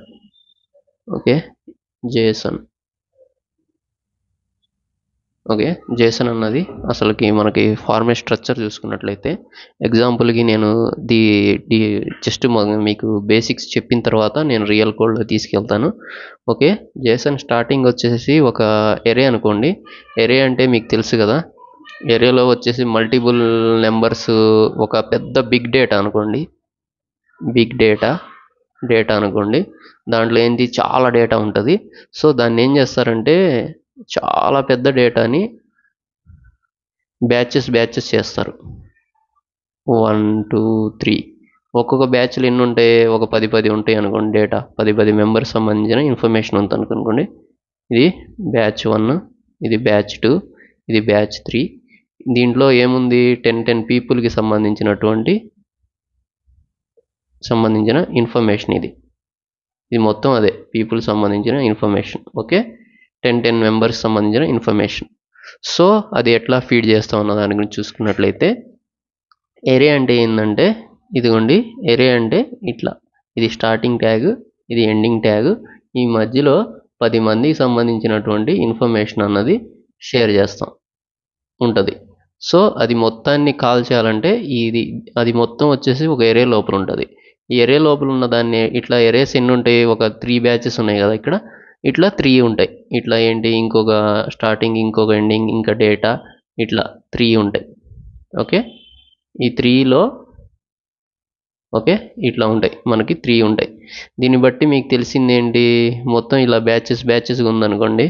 ఓకే. Jason okay. జేసన్ అన్నది అసలుకి మనకి ఫార్మేట్ స్ట్రక్చర్ చూసుకున్నట్లయితే ఎగ్జాంపుల్కి నేను జస్ట్ మీకు బేసిక్స్ చెప్పిన తర్వాత నేను రియల్ కోడ్లో తీసుకెళ్తాను ఓకే. జేసన్ స్టార్టింగ్ వచ్చేసి ఒక ఎరే అనుకోండి. ఎరే అంటే మీకు తెలుసు కదా, ఎరేలో వచ్చేసి మల్టిపుల్ నెంబర్స్, ఒక పెద్ద బిగ్ డేటా అనుకోండి, బిగ్ డేటా అనుకోండి. దాంట్లో ఏంటి చాలా డేటా ఉంటుంది. సో దాన్ని ఏం చేస్తారంటే చాలా పెద్ద డేటాని బ్యాచెస్ చేస్తారు, 1 2 3. ఒక్కొక్క బ్యాచ్లు ఎన్ని ఉంటాయి, ఒక 10 ఉంటాయి అనుకోండి. డేటా 10 మెంబర్స్ సంబంధించిన ఇన్ఫర్మేషన్ ఉంటుంది అనుకోండి. ఇది బ్యాచ్ 1, ఇది బ్యాచ్ 2, ఇది బ్యాచ్ 3, దీంట్లో ఏముంది 10 పీపుల్కి సంబంధించిన ఇన్ఫర్మేషన్ ఇది మొత్తం అదే పీపుల్ సంబంధించిన ఇన్ఫర్మేషన్. ఓకే, 10 మెంబర్స్ సంబంధించిన ఇన్ఫర్మేషన్. సో అది ఎట్లా ఫీడ్ చేస్తాం అన్న దాని గురించి చూసుకున్నట్లయితే ఎరే అంటే ఏంటంటే ఇదిగోండి, ఎరే అంటే ఇట్లా ఇది స్టార్టింగ్ ట్యాగ్, ఇది ఎండింగ్ ట్యాగ్, ఈ మధ్యలో 10 మందికి సంబంధించినటువంటి ఇన్ఫర్మేషన్ అన్నది షేర్ చేస్తాం ఉంటుంది. సో అది మొత్తాన్ని కాల్ చేయాలంటే అది మొత్తం వచ్చేసి ఒక ఎరే లోపల ఉంటుంది. ఈ ఎరే లోపల ఉన్న దాన్ని ఇట్లా ఎరేస్ ఎన్ని ఉంటాయి, ఒక 3 బ్యాచెస్ ఉన్నాయి కదా ఇక్కడ, ఇట్లా 3 ఉంటాయి. ఇట్లా ఏంటి, ఇంకొక స్టార్టింగ్, ఇంకొక ఎండింగ్, ఇంకా డేటా, ఇట్లా 3 ఉంటాయి. ఓకే, ఈ 3లో ఓకే ఇట్లా ఉంటాయి, మనకి 3 ఉంటాయి. దీన్ని బట్టి మీకు తెలిసింది ఏంటి, మొత్తం ఇలా బ్యాచెస్ ఉందనుకోండి,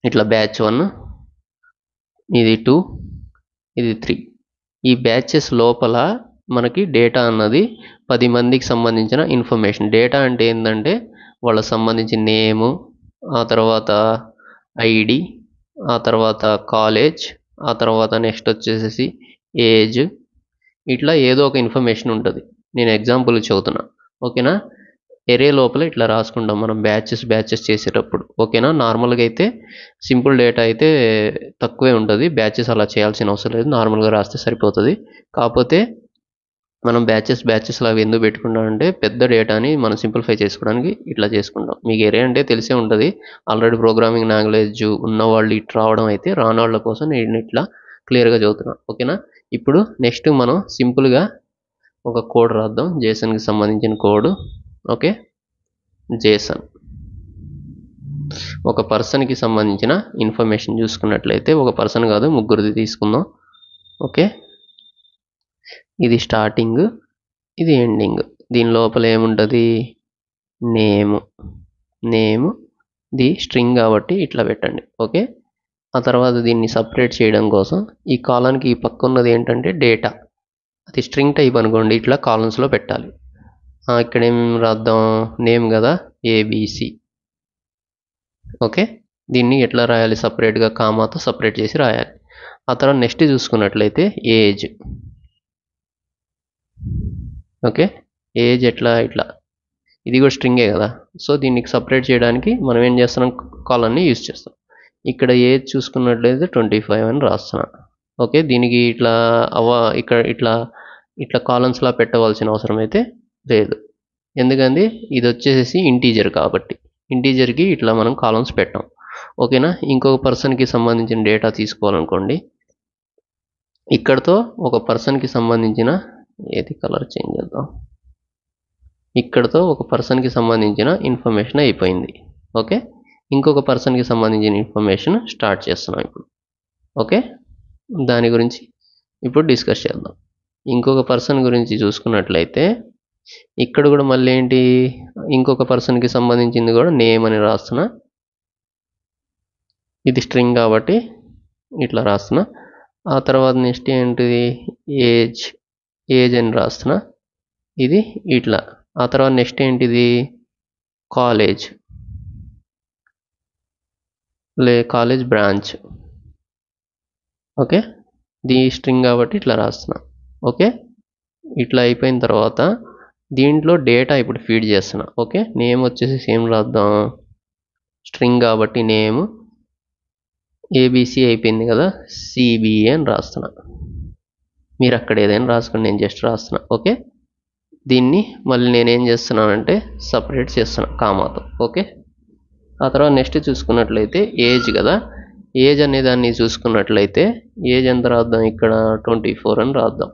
ఇట్లా బ్యాచ్ 1, ఇది 2, ఇది 3. ఈ బ్యాచెస్ లోపల మనకి డేటా అన్నది 10 మందికి సంబంధించిన ఇన్ఫర్మేషన్. డేటా అంటే ఏంటంటే వాళ్ళకి సంబంధించిన నేము, ఆ తర్వాత ఐడి, ఆ తర్వాత కాలేజ్, ఆ తర్వాత నెక్స్ట్ వచ్చేసి ఏజ్, ఇట్లా ఏదో ఒక ఇన్ఫర్మేషన్ ఉంటుంది. నేను ఎగ్జాంపుల్ చదువుతున్నా. ఓకేనా, ఎరే లోపల ఇట్లా రాసుకుంటాం మనం బ్యాచెస్ చేసేటప్పుడు. ఓకేనా, నార్మల్గా అయితే సింపుల్ డేటా అయితే తక్కువే ఉంటుంది, బ్యాచెస్ అలా చేయాల్సిన అవసరం లేదు, నార్మల్గా రాస్తే సరిపోతుంది. కాకపోతే మనం బ్యాచెస్ అవి ఎందుకు పెట్టుకుంటామంటే పెద్ద డేటాని మనం సింప్లిఫై చేసుకోవడానికి ఇట్లా చేసుకుంటాం. మీకు ఎరే అంటే తెలిసే ఉంటుంది, ఆల్రెడీ ప్రోగ్రామింగ్ నాలెడ్జ్ ఉన్నవాళ్ళు ఇట్లా రావడం అయితే, రాని వాళ్ళ కోసం నేను ఇట్లా క్లియర్గా చదువుతున్నాను. ఓకేనా, ఇప్పుడు నెక్స్ట్ మనం సింపుల్గా ఒక కోడ్ రాద్దాం, జేసన్కి సంబంధించిన కోడ్. ఓకే, జేసన్ ఒక పర్సన్కి సంబంధించిన ఇన్ఫర్మేషన్ చూసుకున్నట్లయితే, ఒక పర్సన్ కాదు, ముగ్గురిది తీసుకుందాం. ఓకే, ఇది స్టార్టింగ్, ఇది ఎండింగ్. దీని లోపల ఏముంటుంది, నేమ్ ది స్ట్రింగ్ కాబట్టి ఇట్లా పెట్టండి. ఓకే, ఆ తర్వాత దీన్ని సపరేట్ చేయడం కోసం ఈ కాలన్కి ఈ పక్క ఉన్నది ఏంటంటే డేటా, అది స్ట్రింగ్ టైప్ అనుకోండి, ఇట్లా కాలన్స్లో పెట్టాలి. ఇక్కడ ఏం రాద్దాం, నేమ్ కదా, ఏబిసి. ఓకే, దీన్ని ఎట్లా రాయాలి, సపరేట్గా కామాతో సపరేట్ చేసి రాయాలి. ఆ తర్వాత నెక్స్ట్ చూసుకున్నట్లయితే ఏజ్. ఓకే, ఏజ్ ఇట్లా ఇది కూడా స్ట్రింగే కదా, సో దీనికి సపరేట్ చేయడానికి మనం ఏం చేస్తున్నాం, కాలన్ని యూజ్ చేస్తాం. ఇక్కడ ఏజ్ చూసుకున్నట్లయితే 25 అని రాస్తున్నా. ఓకే, దీనికి ఇట్లా ఇక్కడ ఇట్లా కాలన్స్లా పెట్టవలసిన అవసరం అయితే లేదు, ఎందుకంటే ఇది వచ్చేసి ఇంటీజర్ కాబట్టి, ఇంటీజర్కి ఇట్లా మనం కాలమ్స్ పెట్టాం. ఓకేనా, ఇంకొక పర్సన్కి సంబంధించిన డేటా తీసుకోవాలనుకోండి, ఇక్కడతో ఒక పర్సన్కి సంబంధించిన ఏది కలర్ చేంజ్ చేద్దాం, ఇక్కడతో ఒక పర్సన్కి సంబంధించిన ఇన్ఫర్మేషన్ అయిపోయింది. ఓకే, ఇంకొక పర్సన్కి సంబంధించిన ఇన్ఫర్మేషన్ స్టార్ట్ చేస్తున్నాం ఇప్పుడు. ఓకే, దాని గురించి ఇప్పుడు డిస్కస్ చేద్దాం. ఇంకొక పర్సన్ గురించి చూసుకున్నట్లయితే ఇక్కడ కూడా మళ్ళీ ఏంటి, ఇంకొక పర్సన్కి సంబంధించింది కూడా నేమ్ అని రాస్తున్నా, ఇది స్ట్రింగ్ కాబట్టి ఇట్లా రాస్తున్నా. ఆ తర్వాత నెక్స్ట్ ఏంటిది, ఏజ్ అని రాస్తున్నా, ఇది ఇట్లా. ఆ తర్వాత నెక్స్ట్ ఏంటిది, college branch. Okay, the string కాబట్టి ఇట్లా రాస్తున్నా. ఓకే, ఇట్లా అయిపోయిన తర్వాత దీంట్లో డేటా ఇప్పుడు ఫీడ్ చేస్తున్నా. ఓకే, నేమ్ వచ్చేసి సేమ్ రాద్దాం, స్ట్రింగ్ కాబట్టి నేమ్ ఏబిసి అయిపోయింది కదా, సిబిఏ అని రాస్తున్నా. మీరు అక్కడ ఏదైనా రాసుకోండి, నేను జస్ట్ రాస్తున్నా. ఓకే, దీన్ని మళ్ళీ నేనేం చేస్తున్నానంటే సపరేట్ చేస్తున్నా కామాతో. ఓకే, ఆ తర్వాత నెక్స్ట్ చూసుకున్నట్లయితే ఏజ్ కదా, ఏజ్ అనే దాన్ని చూసుకున్నట్లయితే ఏజ్ ఎంత రాద్దాం, ఇక్కడ 24 అని రాద్దాం.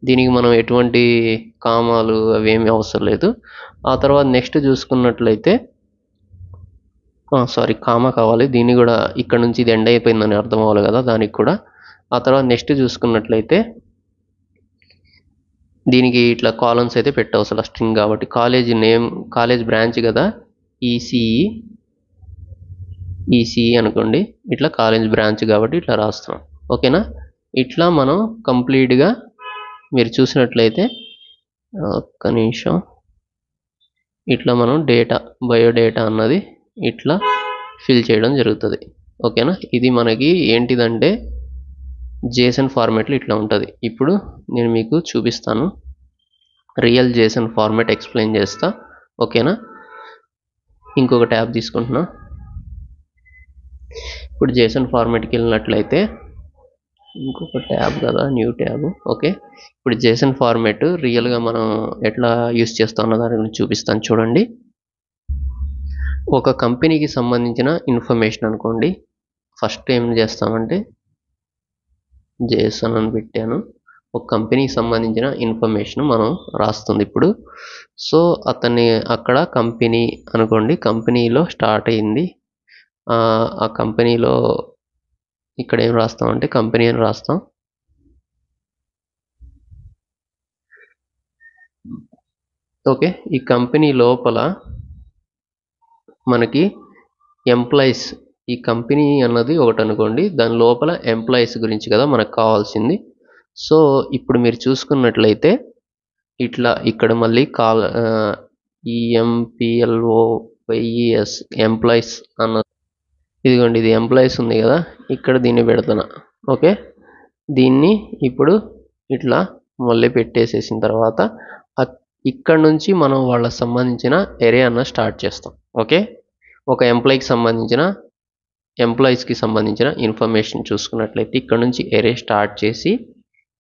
దీనికి మనం ఎటువంటి కామాలు అవేమీ అవసరం లేదు. ఆ తర్వాత నెక్స్ట్ చూసుకున్నట్లయితే కామా కావాలి, దీన్ని కూడా ఇక్కడ నుంచి ఇది ఎండ్ అయిపోయిందని అర్థం అవ్వాలి కదా, దానికి కూడా. ఆ తర్వాత నెక్స్ట్ చూసుకున్నట్లయితే దీనికి ఇట్లా కాలమ్స్ అయితే పెట్టవసరం, స్ట్రింగ్ కాబట్టి. కాలేజ్ నేమ్, కాలేజ్ బ్రాంచ్ కదా, ఈసీఈ అనుకోండి, ఇట్లా కాలేజ్ బ్రాంచ్ కాబట్టి ఇట్లా రాస్తున్నాం. ఓకేనా, ఇట్లా మనం కంప్లీట్గా మీరు చూసినట్లయితే ఒక్క నిమిషం, ఇట్లా మనం బయోడేటా అన్నది ఇట్లా ఫిల్ చేయడం జరుగుతుంది. ఓకేనా, ఇది మనకి ఏంటిదంటే జేసన్ ఫార్మాట్లో ఇట్లా ఉంటుంది. ఇప్పుడు నేను మీకు చూపిస్తాను, రియల్ జేసన్ ఫార్మాట్ ఎక్స్ప్లెయిన్ చేస్తా. ఓకేనా? ఇంకొక ట్యాబ్ తీసుకుంటున్నా. ఇప్పుడు జేసన్ ఫార్మాట్కి వెళ్ళినట్లయితే ఇంకొక ట్యాబ్ కదా, న్యూ ట్యాబ్. ఓకే, ఇప్పుడు జేసన్ ఫార్మాట్ రియల్గా మనం ఎట్లా యూస్ చేస్తాం అన్న దాని గురించి చూపిస్తాను చూడండి. ఒక కంపెనీకి సంబంధించిన ఇన్ఫర్మేషన్ అనుకోండి. ఫస్ట్ ఏం చేస్తామంటే జేసన్ అని పెట్టాను. ఒక కంపెనీకి సంబంధించిన ఇన్ఫర్మేషన్ మనం రాస్తుంది ఇప్పుడు. సో అతన్ని అక్కడ కంపెనీ అనుకోండి, కంపెనీలో స్టార్ట్ అయింది. ఆ కంపెనీలో ఇక్కడ ఏం రాస్తాం అంటే కంపెనీ అని రాస్తాం. ఓకే, ఈ కంపెనీ లోపల మనకి ఎంప్లాయీస్, ఈ కంపెనీ అన్నది ఒకటి అనుకోండి, దాని లోపల ఎంప్లాయీస్ గురించి కదా మనకు కావాల్సింది. సో ఇప్పుడు మీరు చూసుకున్నట్లయితే ఇట్లా ఇక్కడ మళ్ళీ EMPLOYES ఎంప్లాయీస్ అన్న, ఇదిగోండి ఇది ఎంప్లాయీస్ ఉంది కదా, ఇక్కడ దీన్ని పెడుతున్నా. ఓకే, దీన్ని ఇప్పుడు ఇట్లా మళ్ళీ పెట్టేసేసిన తర్వాత ఇక్కడ నుంచి మనం వాళ్ళకి సంబంధించిన ఎరే అన్న స్టార్ట్ చేస్తాం. ఓకే, ఒక ఎంప్లాయీస్కి సంబంధించిన ఇన్ఫర్మేషన్ చూసుకున్నట్లయితే ఇక్కడ నుంచి ఎరే స్టార్ట్ చేసి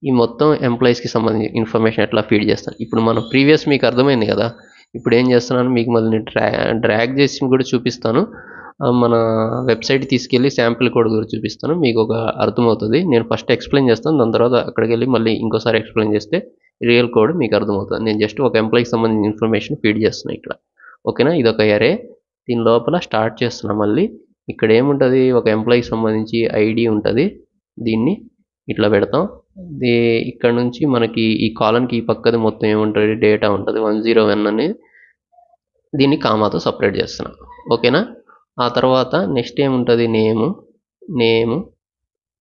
ఈ మొత్తం ఎంప్లాయీస్కి సంబంధించిన ఇన్ఫర్మేషన్ ఎట్లా ఫీడ్ చేస్తాను. ఇప్పుడు మనం ప్రీవియస్ మీకు అర్థమైంది కదా. ఇప్పుడు ఏం చేస్తున్నాను, మీకు మళ్ళీ డ్రాగ్ చేసి కూడా చూపిస్తాను. మన వెబ్సైట్ తీసుకెళ్ళి శాంపిల్ కోడ్ కూడా చూపిస్తాను, మీకు ఒక అర్థమవుతుంది. నేను ఫస్ట్ ఎక్స్ప్లెయిన్ చేస్తాను, దాని తర్వాత అక్కడికి వెళ్ళి మళ్ళీ ఇంకోసారి ఎక్స్ప్లెయిన్ చేస్తే రియల్ కోడ్ మీకు అర్థమవుతుంది. నేను జస్ట్ ఒక ఎంప్లాయీకి సంబంధించిన ఇన్ఫర్మేషన్ ఫీడ్ చేస్తున్నాను ఇక్కడ. ఓకేనా, ఇదొక ఎరే, దీని లోపల స్టార్ట్ చేస్తున్నా. మళ్ళీ ఇక్కడ ఏముంటుంది, ఒక ఎంప్లాయీకి సంబంధించి ఐడి ఉంటుంది, దీన్ని ఇట్లా పెడతాం. ఇక్కడ నుంచి మనకి ఈ కాలమ్కి ఈ పక్కది మొత్తం ఏముంటుంది, డేటా ఉంటుంది 101 అని, దీన్ని కామాతో సపరేట్ చేస్తున్నాం. ఓకేనా, ఆ తర్వాత నెక్స్ట్ ఏముంటుంది, నేము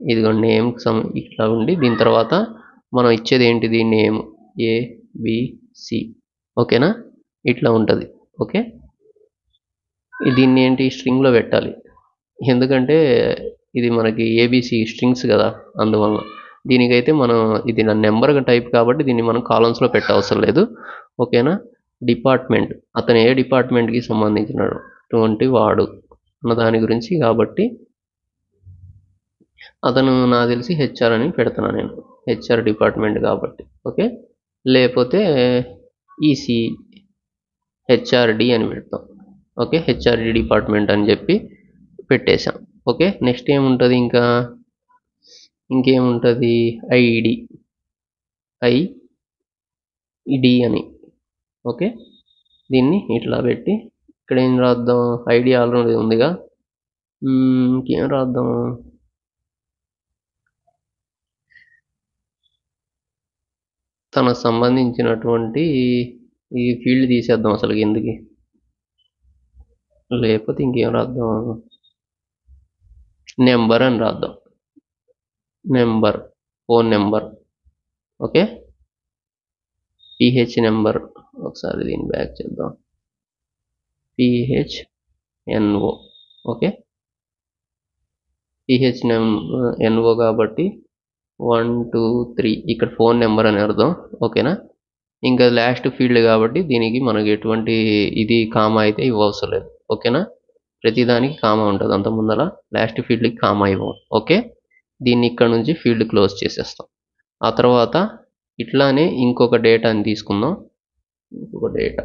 ఇదిగోండి, నేమ్కి ఇట్లా ఉండి దీని తర్వాత మనం ఇచ్చేది ఏంటిది, నేమ్ ABC. ఓకేనా, ఇట్లా ఉంటుంది. ఓకే, దీన్ని ఏంటి స్ట్రింగ్లో పెట్టాలి, ఎందుకంటే ఇది మనకి ABC స్ట్రింగ్స్ కదా, అందువల్ల దీనికైతే మనం ఇది నెంబర్ టైప్ కాబట్టి దీన్ని మనం కాలమ్స్లో పెట్టవసరం లేదు. ఓకేనా, డిపార్ట్మెంట్, అతను ఏ డిపార్ట్మెంట్కి సంబంధించినటువంటి వాడు అన్న దాని గురించి కాబట్టి అతను నాకు తెలిసి HR అని పెడుతున్నాను నేను, HR డిపార్ట్మెంట్ కాబట్టి. ఓకే, లేకపోతే HRD అని పెడతాం. ఓకే, HRD డిపార్ట్మెంట్ అని చెప్పి పెట్టేశాం. ఓకే, నెక్స్ట్ ఏముంటుంది, ఇంకేముంటుంది, ID అని. ఓకే, దీన్ని ఇట్లా పెట్టి ఇక్కడ ఏం రాద్దాం, ఐడి ఆల్రెడీ ఉందిగా, ఇంకేం రాద్దాం, తనకు సంబంధించినటువంటి ఈ ఫీల్డ్ తీసేద్దాం అసలు ఎందుకు, లేకపోతే ఇంకేం రాద్దాం, నెంబర్ అని రాద్దాం, phone number. Okay, PH number, ఒకసారి దీన్ని బ్యాక్ చేద్దాం, PHNO. ఓకే, PHNO కాబట్టి 1 2 3 ఇక్కడ ఫోన్ నెంబర్ అని అర్థం. ఓకేనా, ఇంకా లాస్ట్ ఫీల్డ్ కాబట్టి దీనికి మనకి ఎటువంటి ఇది కామా అయితే ఇవ్వవసరం లేదు. ఓకేనా, ప్రతిదానికి కామా ఉంటుంది అంత ముందర, లాస్ట్ ఫీల్డ్కి కామా ఇవ్వం. ఓకే, దీన్ని ఇక్కడ నుంచి ఫీల్డ్ క్లోజ్ చేసేస్తాం. ఆ తర్వాత ఇట్లానే ఇంకొక డేటాని తీసుకుందాం, ఇంకొక డేటా.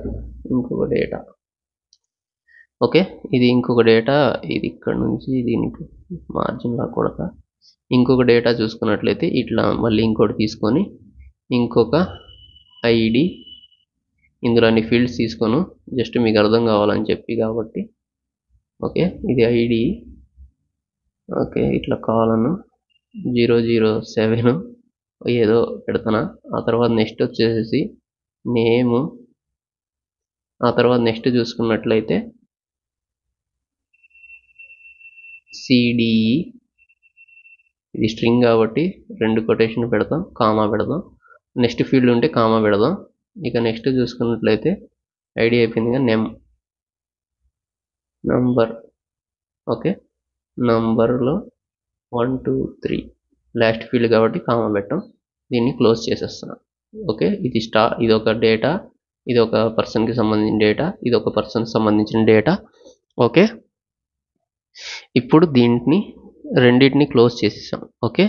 ఓకే, ఇది ఇంకొక డేటా, ఇది ఇక్కడ నుంచి దీనికి మార్జిన్ రాకూడదు. ఇంకొక డేటా చూసుకున్నట్లయితే ఇట్లా మళ్ళీ ఇంకోటి తీసుకొని ఇంకొక ID, ఇందులో అన్ని ఫీల్డ్స్ తీసుకోను, జస్ట్ మీకు అర్థం కావాలని చెప్పి కాబట్టి. ఓకే, ఇది ID. ఓకే, ఇట్లా కావాలను 007 ఏదో పెడతానా. ఆ తర్వాత నెక్స్ట్ వచ్చేసి నేమ్, ఆ తర్వాత నెక్స్ట్ చూసుకున్నట్లయితే CDE, ఇది స్ట్రింగ్ కాబట్టి 2 కొటేషన్ పెడతాం, కామా పెడదాం, నెక్స్ట్ ఫీల్డ్ ఉంటే కామా పెడదాం. ఇక నెక్స్ట్ చూసుకున్నట్లయితే ఐడి అయిపోయిందిగా, నంబర్. ఓకే, నంబర్లో 1 2 3 లాస్ట్ ఫీల్డ్ కాబట్టి కామా పెట్టాం, దీన్ని క్లోజ్ చేసేస్తున్నాం. ఓకే, ఇది ఒక డేటా, ఇది ఒక పర్సన్కి సంబంధించిన డేటా, ఇది ఒక పర్సన్కి సంబంధించిన డేటా. ఓకే, ఇప్పుడు దీంట్ని రెండింటిని క్లోజ్ చేసేసాం. ఓకే,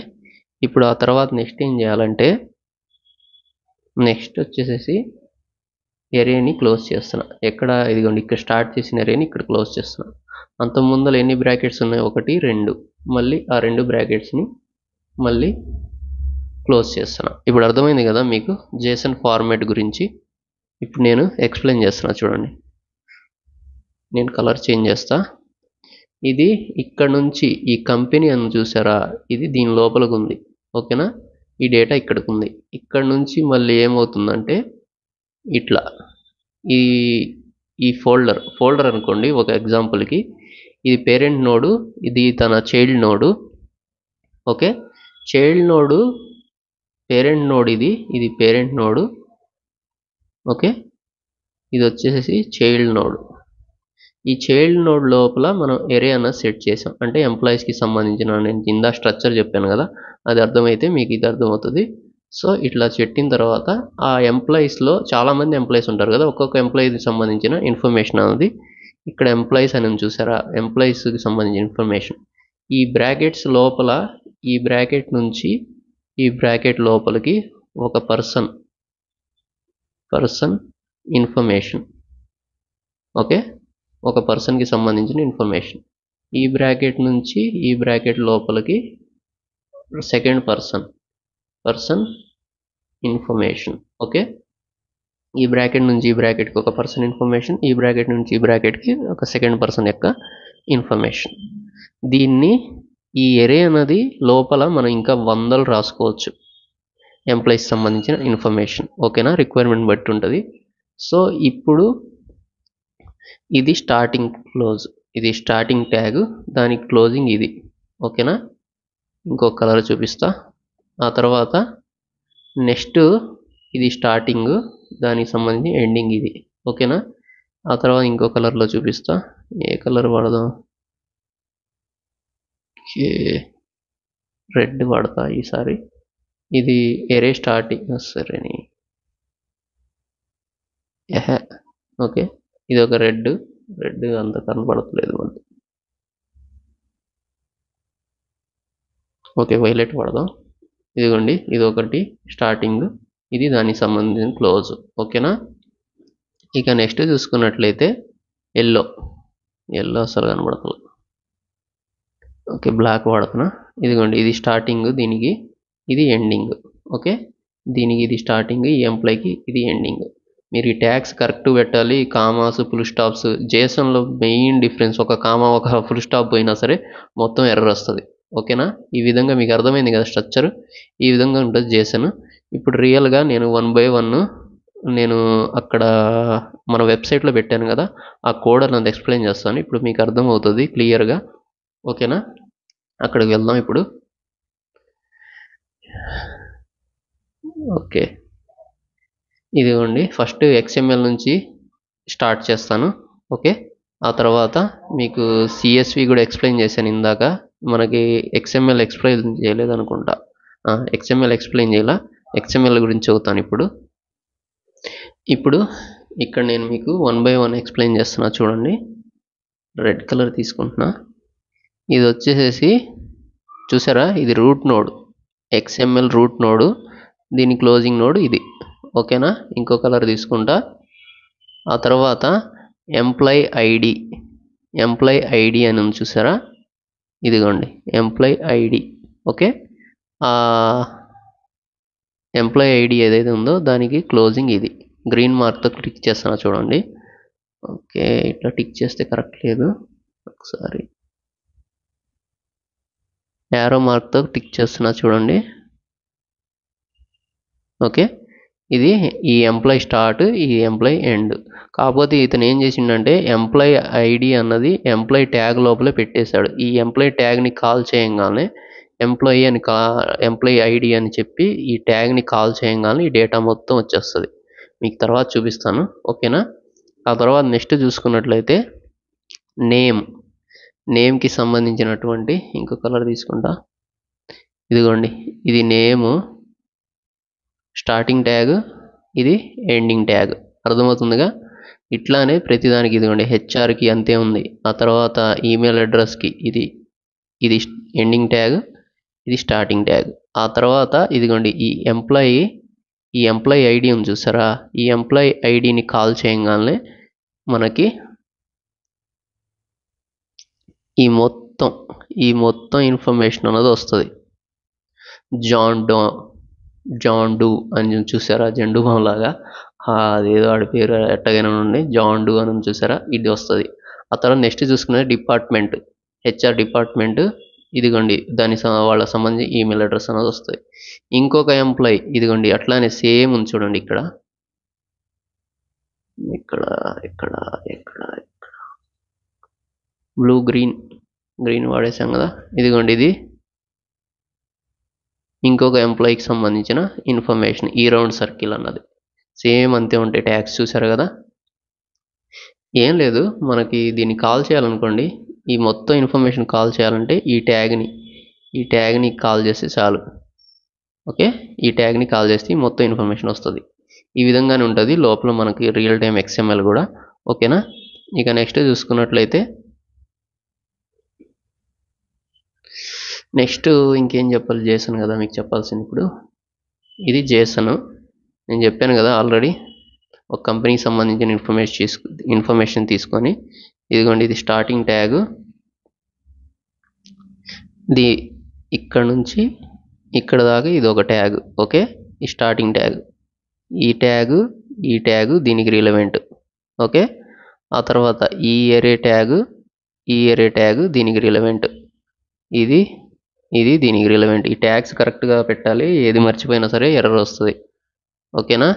ఇప్పుడు ఆ తర్వాత నెక్స్ట్ ఏం చేయాలంటే, నెక్స్ట్ వచ్చేసేసి ఎరేని క్లోజ్ చేస్తున్నా. ఎక్కడ, ఇదిగోండి ఇక్కడ స్టార్ట్ చేసిన ఎరేని ఇక్కడ క్లోజ్ చేస్తున్నా. అంత ముందర ఎన్ని బ్రాకెట్స్ ఉన్నాయి, 1 2, మళ్ళీ ఆ 2 బ్రాకెట్స్ని మళ్ళీ క్లోజ్ చేస్తున్నా. ఇప్పుడు అర్థమైంది కదా మీకు JSON ఫార్మాట్ గురించి. ఇప్పుడు నేను ఎక్స్ప్లెయిన్ చేస్తున్నా చూడండి. నేను కలర్ చేంజ్ చేస్తా. ఇది ఇక్కడ నుంచి ఈ కంపెనీ అని చూసారా, ఇది దీని లోపలికి ఉంది. ఓకేనా, ఈ డేటా ఇక్కడికి ఉంది. ఇక్కడ నుంచి మళ్ళీ ఏమవుతుందంటే ఇట్లా ఈ ఫోల్డర్ అనుకోండి ఒక ఎగ్జాంపుల్కి, ఇది పేరెంట్ నోడు, ఇది తన child node. Okay, child node parent node, ఇది పేరెంట్ నోడు. ఓకే, ఇది వచ్చేసి చైల్డ్ నోడ్. ఈ చైల్డ్ నోడ్ లోపల మనం ఎరే అన్నది సెట్ చేసాం. అంటే ఎంప్లాయీస్కి సంబంధించిన, నేను కింద స్ట్రక్చర్ చెప్పాను కదా, అది అర్థమైతే మీకు ఇది అర్థమవుతుంది. సో ఇట్లా పెట్టిన తర్వాత ఆ ఎంప్లాయీస్లో చాలామంది ఎంప్లాయీస్ ఉంటారు కదా, ఒక్కొక్క ఎంప్లాయీకి సంబంధించిన ఇన్ఫర్మేషన్ అనేది ఇక్కడ ఎంప్లాయీస్ అని చూసారా, ఎంప్లాయీస్కి సంబంధించిన ఇన్ఫర్మేషన్ ఈ బ్రాకెట్స్ లోపల, ఈ బ్రాకెట్ నుంచి ఈ బ్రాకెట్ లోపలికి ఒక పర్సన్ ఇన్ఫర్మేషన్. ఓకే, ఒక పర్సన్కి సంబంధించిన ఇన్ఫర్మేషన్. ఈ బ్రాకెట్ నుంచి ఈ బ్రాకెట్ లోపలికి సెకండ్ పర్సన్ ఇన్ఫర్మేషన్. ఓకే, ఈ బ్రాకెట్ నుంచి ఈ బ్రాకెట్కి ఒక పర్సన్ ఇన్ఫర్మేషన్, ఈ బ్రాకెట్ నుంచి ఈ బ్రాకెట్కి ఒక సెకండ్ పర్సన్ యొక్క ఇన్ఫర్మేషన్. దీన్ని ఈ ఎరే అనేది లోపల మనం ఇంకా 100 రాసుకోవచ్చు ఎంప్లాయీస్ సంబంధించిన ఇన్ఫర్మేషన్. ఓకేనా, రిక్వైర్మెంట్ బట్టి ఉంటుంది. సో ఇప్పుడు ఇది స్టార్టింగ్ ట్యాగ్, దానికి క్లోజింగ్ ఇది. ఓకేనా, ఇంకో కలర్ చూపిస్తా. ఆ తర్వాత నెక్స్ట్ ఇది స్టార్టింగ్, దానికి సంబంధించి ఎండింగ్ ఇది. ఓకేనా, ఆ తర్వాత ఇంకో కలర్లో చూపిస్తా. ఏ కలర్ వాడదాం, రెడ్ వాడతా ఈసారి. ఇది ఎరే స్టార్టింగ్, సరేని. ఓకే, ఇది ఒక రెడ్ అంత కనపడట్లేదు మనకి. ఓకే, వైలెట్ వాడదాం. ఇదిగోండి, ఇది ఒకటి స్టార్టింగ్, ఇది దానికి సంబంధించిన క్లోజ్. ఓకేనా, ఇక నెక్స్ట్ చూసుకున్నట్లయితే ఎల్లో అసలు కనబడతలేదు. ఓకే, బ్లాక్ వాడుతున్నా. ఇదిగోండి, ఇది స్టార్టింగ్, దీనికి ఇది ఎండింగ్. ఓకే, దీనికి ఇది స్టార్టింగ్, ఈ ఎంప్లాయ్కి ఇది ఎండింగ్. మీరు ఈ ట్యాగ్స్ కరెక్ట్ పెట్టాలి, కామాస్ ఫుల్ స్టాప్స్. JSONలో మెయిన్ డిఫరెన్స్, ఒక కామా ఒక ఫుల్ స్టాప్ పోయినా సరే మొత్తం ఎర్రర్ వస్తుంది. ఓకేనా, ఈ విధంగా మీకు అర్థమైంది కదా స్ట్రక్చర్, ఈ విధంగా ఉంటుంది JSON. ఇప్పుడు రియల్గా నేను 1 by 1 నేను అక్కడ మన వెబ్సైట్లో పెట్టాను కదా, ఆ కోడ్ అన్నది ఎక్స్ప్లెయిన్ చేస్తాను. ఇప్పుడు మీకు అర్థమవుతుంది క్లియర్గా. ఓకేనా, అక్కడికి వెళ్దాం ఇప్పుడు. ఓకే, ఇదిగోండి, ఫస్ట్ XML నుంచి స్టార్ట్ చేస్తాను. ఓకే, ఆ తర్వాత మీకు CSV కూడా ఎక్స్ప్లెయిన్ చేశాను ఇందాక. మనకి XML ఎక్స్ప్లెయిన్ చేయలేదు అనుకుంటా, XML ఎక్స్ప్లెయిన్ చేయాల. XML గురించి చదువుతాను ఇప్పుడు ఇక్కడ నేను మీకు 1 by 1 ఎక్స్ప్లెయిన్ చేస్తున్నా చూడండి. రెడ్ కలర్ తీసుకుంటున్నా. ఇది వచ్చేసేసి చూసారా, ఇది root node, XML root node, దీని క్లోజింగ్ నోడ్ ఇది. ఓకేనా, ఇంకో కలర్ తీసుకుంటా. ఆ తర్వాత ఎంప్లాయ్ ఐడి అని ఉంది చూసారా, ఇదిగోండి employee ID. Okay, employee ID ఏదైతే ఉందో దానికి క్లోజింగ్ ఇది. గ్రీన్ మార్క్తో టిక్ చేస్తున్నా చూడండి. ఓకే, ఇట్లా టిక్ చేస్తే కరెక్ట్ లేదు, ఒకసారి యారో మార్క్తో టిక్ చేస్తున్నా చూడండి. ఓకే, ఇది ఈ ఎంప్లాయ్ స్టార్ట్, ఈ ఎంప్లాయ్ ఎండ్. కాకపోతే ఇతను ఏం చేసిండంటే ఎంప్లాయ్ ఐడి అన్నది ఎంప్లాయ్ ట్యాగ్ లోపలే పెట్టేశాడు. ఈ ఎంప్లాయ్ ట్యాగ్ని కాల్ చేయగానే ఎంప్లాయ్ ఐడి అని చెప్పి ఈ ట్యాగ్ని కాల్ చేయగానే ఈ డేటా మొత్తం వచ్చేస్తుంది. మీకు తర్వాత చూపిస్తాను. ఓకేనా, ఆ తర్వాత నెక్స్ట్ చూసుకున్నట్లయితే నేమ్కి సంబంధించినటువంటి ఇంకో కలర్ తీసుకుంటా. ఇదిగోండి, ఇది నేము స్టార్టింగ్ ట్యాగ్, ఇది ఎండింగ్ ట్యాగ్. అర్థమవుతుందిగా? ఇట్లానే ప్రతిదానికి ఇదిగోండి హెచ్ఆర్కి అంతే ఉంది. ఆ తర్వాత ఈమెయిల్ అడ్రస్కి ఇది ఎండింగ్ ట్యాగ్, ఇది స్టార్టింగ్ ట్యాగ్. ఆ తర్వాత ఇదిగోండి ఈ ఎంప్లాయీ ఐడి ఉంది చూసారా, ఈ ఎంప్లాయీ ఐడిని కాల్ చేయగానే మనకి ఈ మొత్తం ఇన్ఫర్మేషన్ అన్నది వస్తుంది. జాన్ డూ అని చూసారా, జండు బామ్ లాగా, అదేదో ఆడి పేరు ఎట్టగైనా ఉండి జాన్ డూ అని చూసారా, ఇది వస్తుంది. ఆ తర్వాత నెక్స్ట్ చూసుకునే డిపార్ట్మెంట్, హెచ్ఆర్ డిపార్ట్మెంట్, ఇదిగోండి వాళ్ళకి సంబంధించి ఈమెయిల్ అడ్రస్ అనేది వస్తుంది. ఇంకొక ఎంప్లాయీ ఇదిగోండి అట్లానే సేమ్ ఉంది చూడండి, ఇక్కడ బ్లూ గ్రీన్ వాడేసాం కదా. ఇదిగోండి ఇది ఇంకొక ఎంప్లాయీకి సంబంధించిన ఇన్ఫర్మేషన్, ఈ రౌండ్ సర్కిల్ అన్నది సేమ్ అంతే ఉంటాయి. ట్యాగ్స్ చూసారు కదా. ఏం లేదు, మనకి దీన్ని కాల్ చేయాలనుకోండి, ఈ మొత్తం ఇన్ఫర్మేషన్ కాల్ చేయాలంటే ఈ ట్యాగ్ని కాల్ చేస్తే చాలు. ఓకే, ఈ ట్యాగ్ని కాల్ చేస్తే మొత్తం ఇన్ఫర్మేషన్ వస్తుంది. ఈ విధంగానే ఉంటుంది లోపల మనకి రియల్ టైమ్ XML కూడా. ఓకేనా? ఇక నెక్స్ట్ చూసుకున్నట్లయితే నెక్స్ట్ ఇంకేం చెప్పాలి, జేసన్ కదా మీకు చెప్పాల్సింది. ఇప్పుడు ఇది జేసన్, నేను చెప్పాను కదా ఆల్రెడీ, ఒక కంపెనీకి సంబంధించిన ఇన్ఫర్మేషన్ తీసుకొని ఇదిగోండి ఇది స్టార్టింగ్ ట్యాగ్, ఇక్కడ నుంచి ఇక్కడ దాకా ఇది ఒక ట్యాగ్. ఓకే, ఈ స్టార్టింగ్ ట్యాగ్, ఈ ట్యాగ్ దీనికి రిలవెంట్. ఓకే, ఆ తర్వాత ఈ ఏరే ట్యాగ్ దీనికి రిలవెంట్, ఇది దీనికి రిలవెంట్. ఈ ట్యాగ్స్ కరెక్ట్గా పెట్టాలి, ఏది మర్చిపోయినా సరే ఎర్రర్ వస్తుంది. ఓకేనా?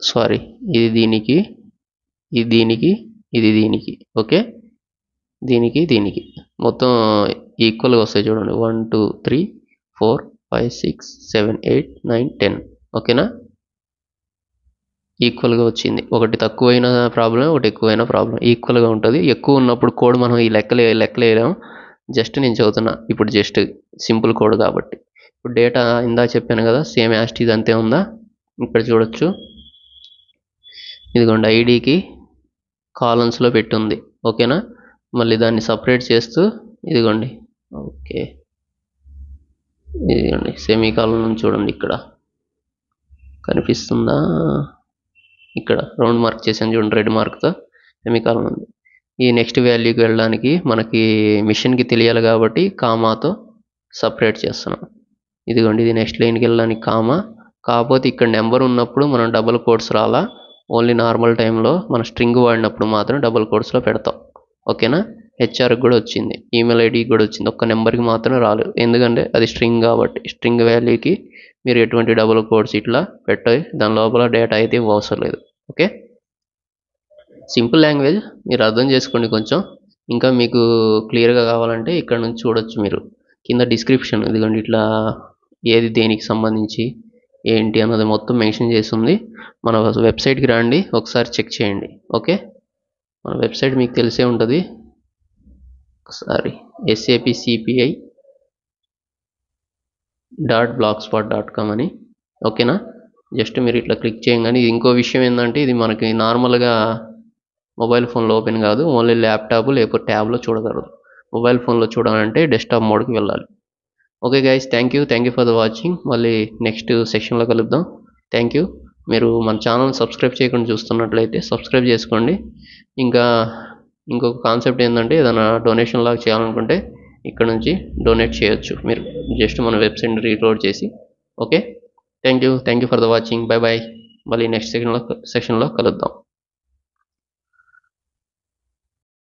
సారీ, ఇది దీనికి, ఇది దీనికి. ఓకే, దీనికి మొత్తం ఈక్వల్గా వస్తాయి చూడండి. 1 2 3 4 5 6 7 8 9 10. ఓకేనా? ఈక్వల్గా వచ్చింది. ఒకటి తక్కువైన ప్రాబ్లం, ఒకటి ఎక్కువైన ప్రాబ్లం, ఈక్వల్గా ఉంటుంది. ఎక్కువ ఉన్నప్పుడు కోడ్ మనం ఈ లెక్కలేయలేం. జస్ట్ నేను చదువుతున్నా ఇప్పుడు, జస్ట్ సింపుల్ కోడ్ కాబట్టి. ఇప్పుడు డేటా ఇందా చెప్పాను కదా, సేమ్ యాస్టీజ్ అంతే ఉందా, ఇక్కడ చూడొచ్చు. ఇదిగోండి ఐడికి కాలమ్స్లో పెట్టుంది. ఓకేనా? మళ్ళీ దాన్ని సపరేట్ చేస్తూ ఇదిగోండి, ఓకే, ఇదిగోండి సెమీకాలన్ చూడండి, ఇక్కడ కనిపిస్తుందా, ఇక్కడ రౌండ్ మార్క్ చేసాను చూడండి, రెడ్ మార్క్తో సెమీకాలన్ ఉంది. ఈ నెక్స్ట్ వాల్యూకి వెళ్ళడానికి మనకి మిషన్కి తెలియాలి కాబట్టి కామాతో సపరేట్ చేస్తున్నాం. ఇదిగోండి ఇది నెక్స్ట్ లైన్కి వెళ్ళడానికి కామా, కాకపోతే ఇక్కడ నెంబర్ ఉన్నప్పుడు మనం డబుల్ కోట్స్ రాలా, ఓన్లీ నార్మల్ టైంలో మన స్ట్రింగ్ వాడినప్పుడు మాత్రం డబుల్ కోట్స్లో పెడతాం. ఓకేనా? హెచ్ఆర్కి కూడా వచ్చింది, ఈమెయిల్ ఐడికి కూడా వచ్చింది, ఒక్క నెంబర్కి మాత్రం రాలేదు, ఎందుకంటే అది స్ట్రింగ్ కాబట్టి. స్ట్రింగ్ వాల్యూకి మీరు ఎటువంటి డబుల్ కోట్స్ ఇట్లా పెట్టాయి, దాని లోపల డేటా అయితే అవసరం లేదు. ఓకే, సింపుల్ లాంగ్వేజ్, మీరు అర్థం చేసుకోండి కొంచెం. ఇంకా మీకు క్లియర్గా కావాలంటే ఇక్కడ నుంచి చూడొచ్చు మీరు, కింద డిస్క్రిప్షన్ ఇదిగోండి ఇట్లా ఏది దేనికి సంబంధించి ఏంటి అన్నది మొత్తం మెన్షన్ చేస్తుంది. మన వెబ్సైట్కి రండి, ఒకసారి చెక్ చేయండి. ఓకే, మన వెబ్సైట్ మీకు తెలిసే ఉంటుంది, ఒకసారి sapcpa.blogspot.com అని. ఓకేనా? జస్ట్ మీరు ఇట్లా క్లిక్ చేయగానే, ఇది ఇంకో విషయం ఏంటంటే ఇది మనకి నార్మల్గా మొబైల్ ఫోన్లో ఓపెన్ కాదు, ఓన్లీ ల్యాప్టాప్ లేకపోతే ట్యాబ్లో చూడగలరు. మొబైల్ ఫోన్లో చూడాలంటే డెస్క్టాప్ మోడ్కి వెళ్ళాలి. Okay guys, thank you for the watching. మళ్ళీ నెక్స్ట్ సెషన్లో కలుద్దాం. Thank you. మీరు మన ఛానల్ సబ్స్క్రైబ్ చేయకుండా చూస్తున్నట్లయితే సబ్స్క్రైబ్ చేసుకోండి. ఇంకా ఇంకొక కాన్సెప్ట్ ఏంటంటే, ఏదైనా డొనేషన్ లాగా చేయాలనుకుంటే ఇక్కడ నుంచి డొనేట్ చేయొచ్చు మీరు, జస్ట్ మన వెబ్సైట్ని రీలోడ్ చేసి. Okay, thank you for the watching. Bye bye. మళ్ళీ నెక్స్ట్ సెషన్లో కలుద్దాం.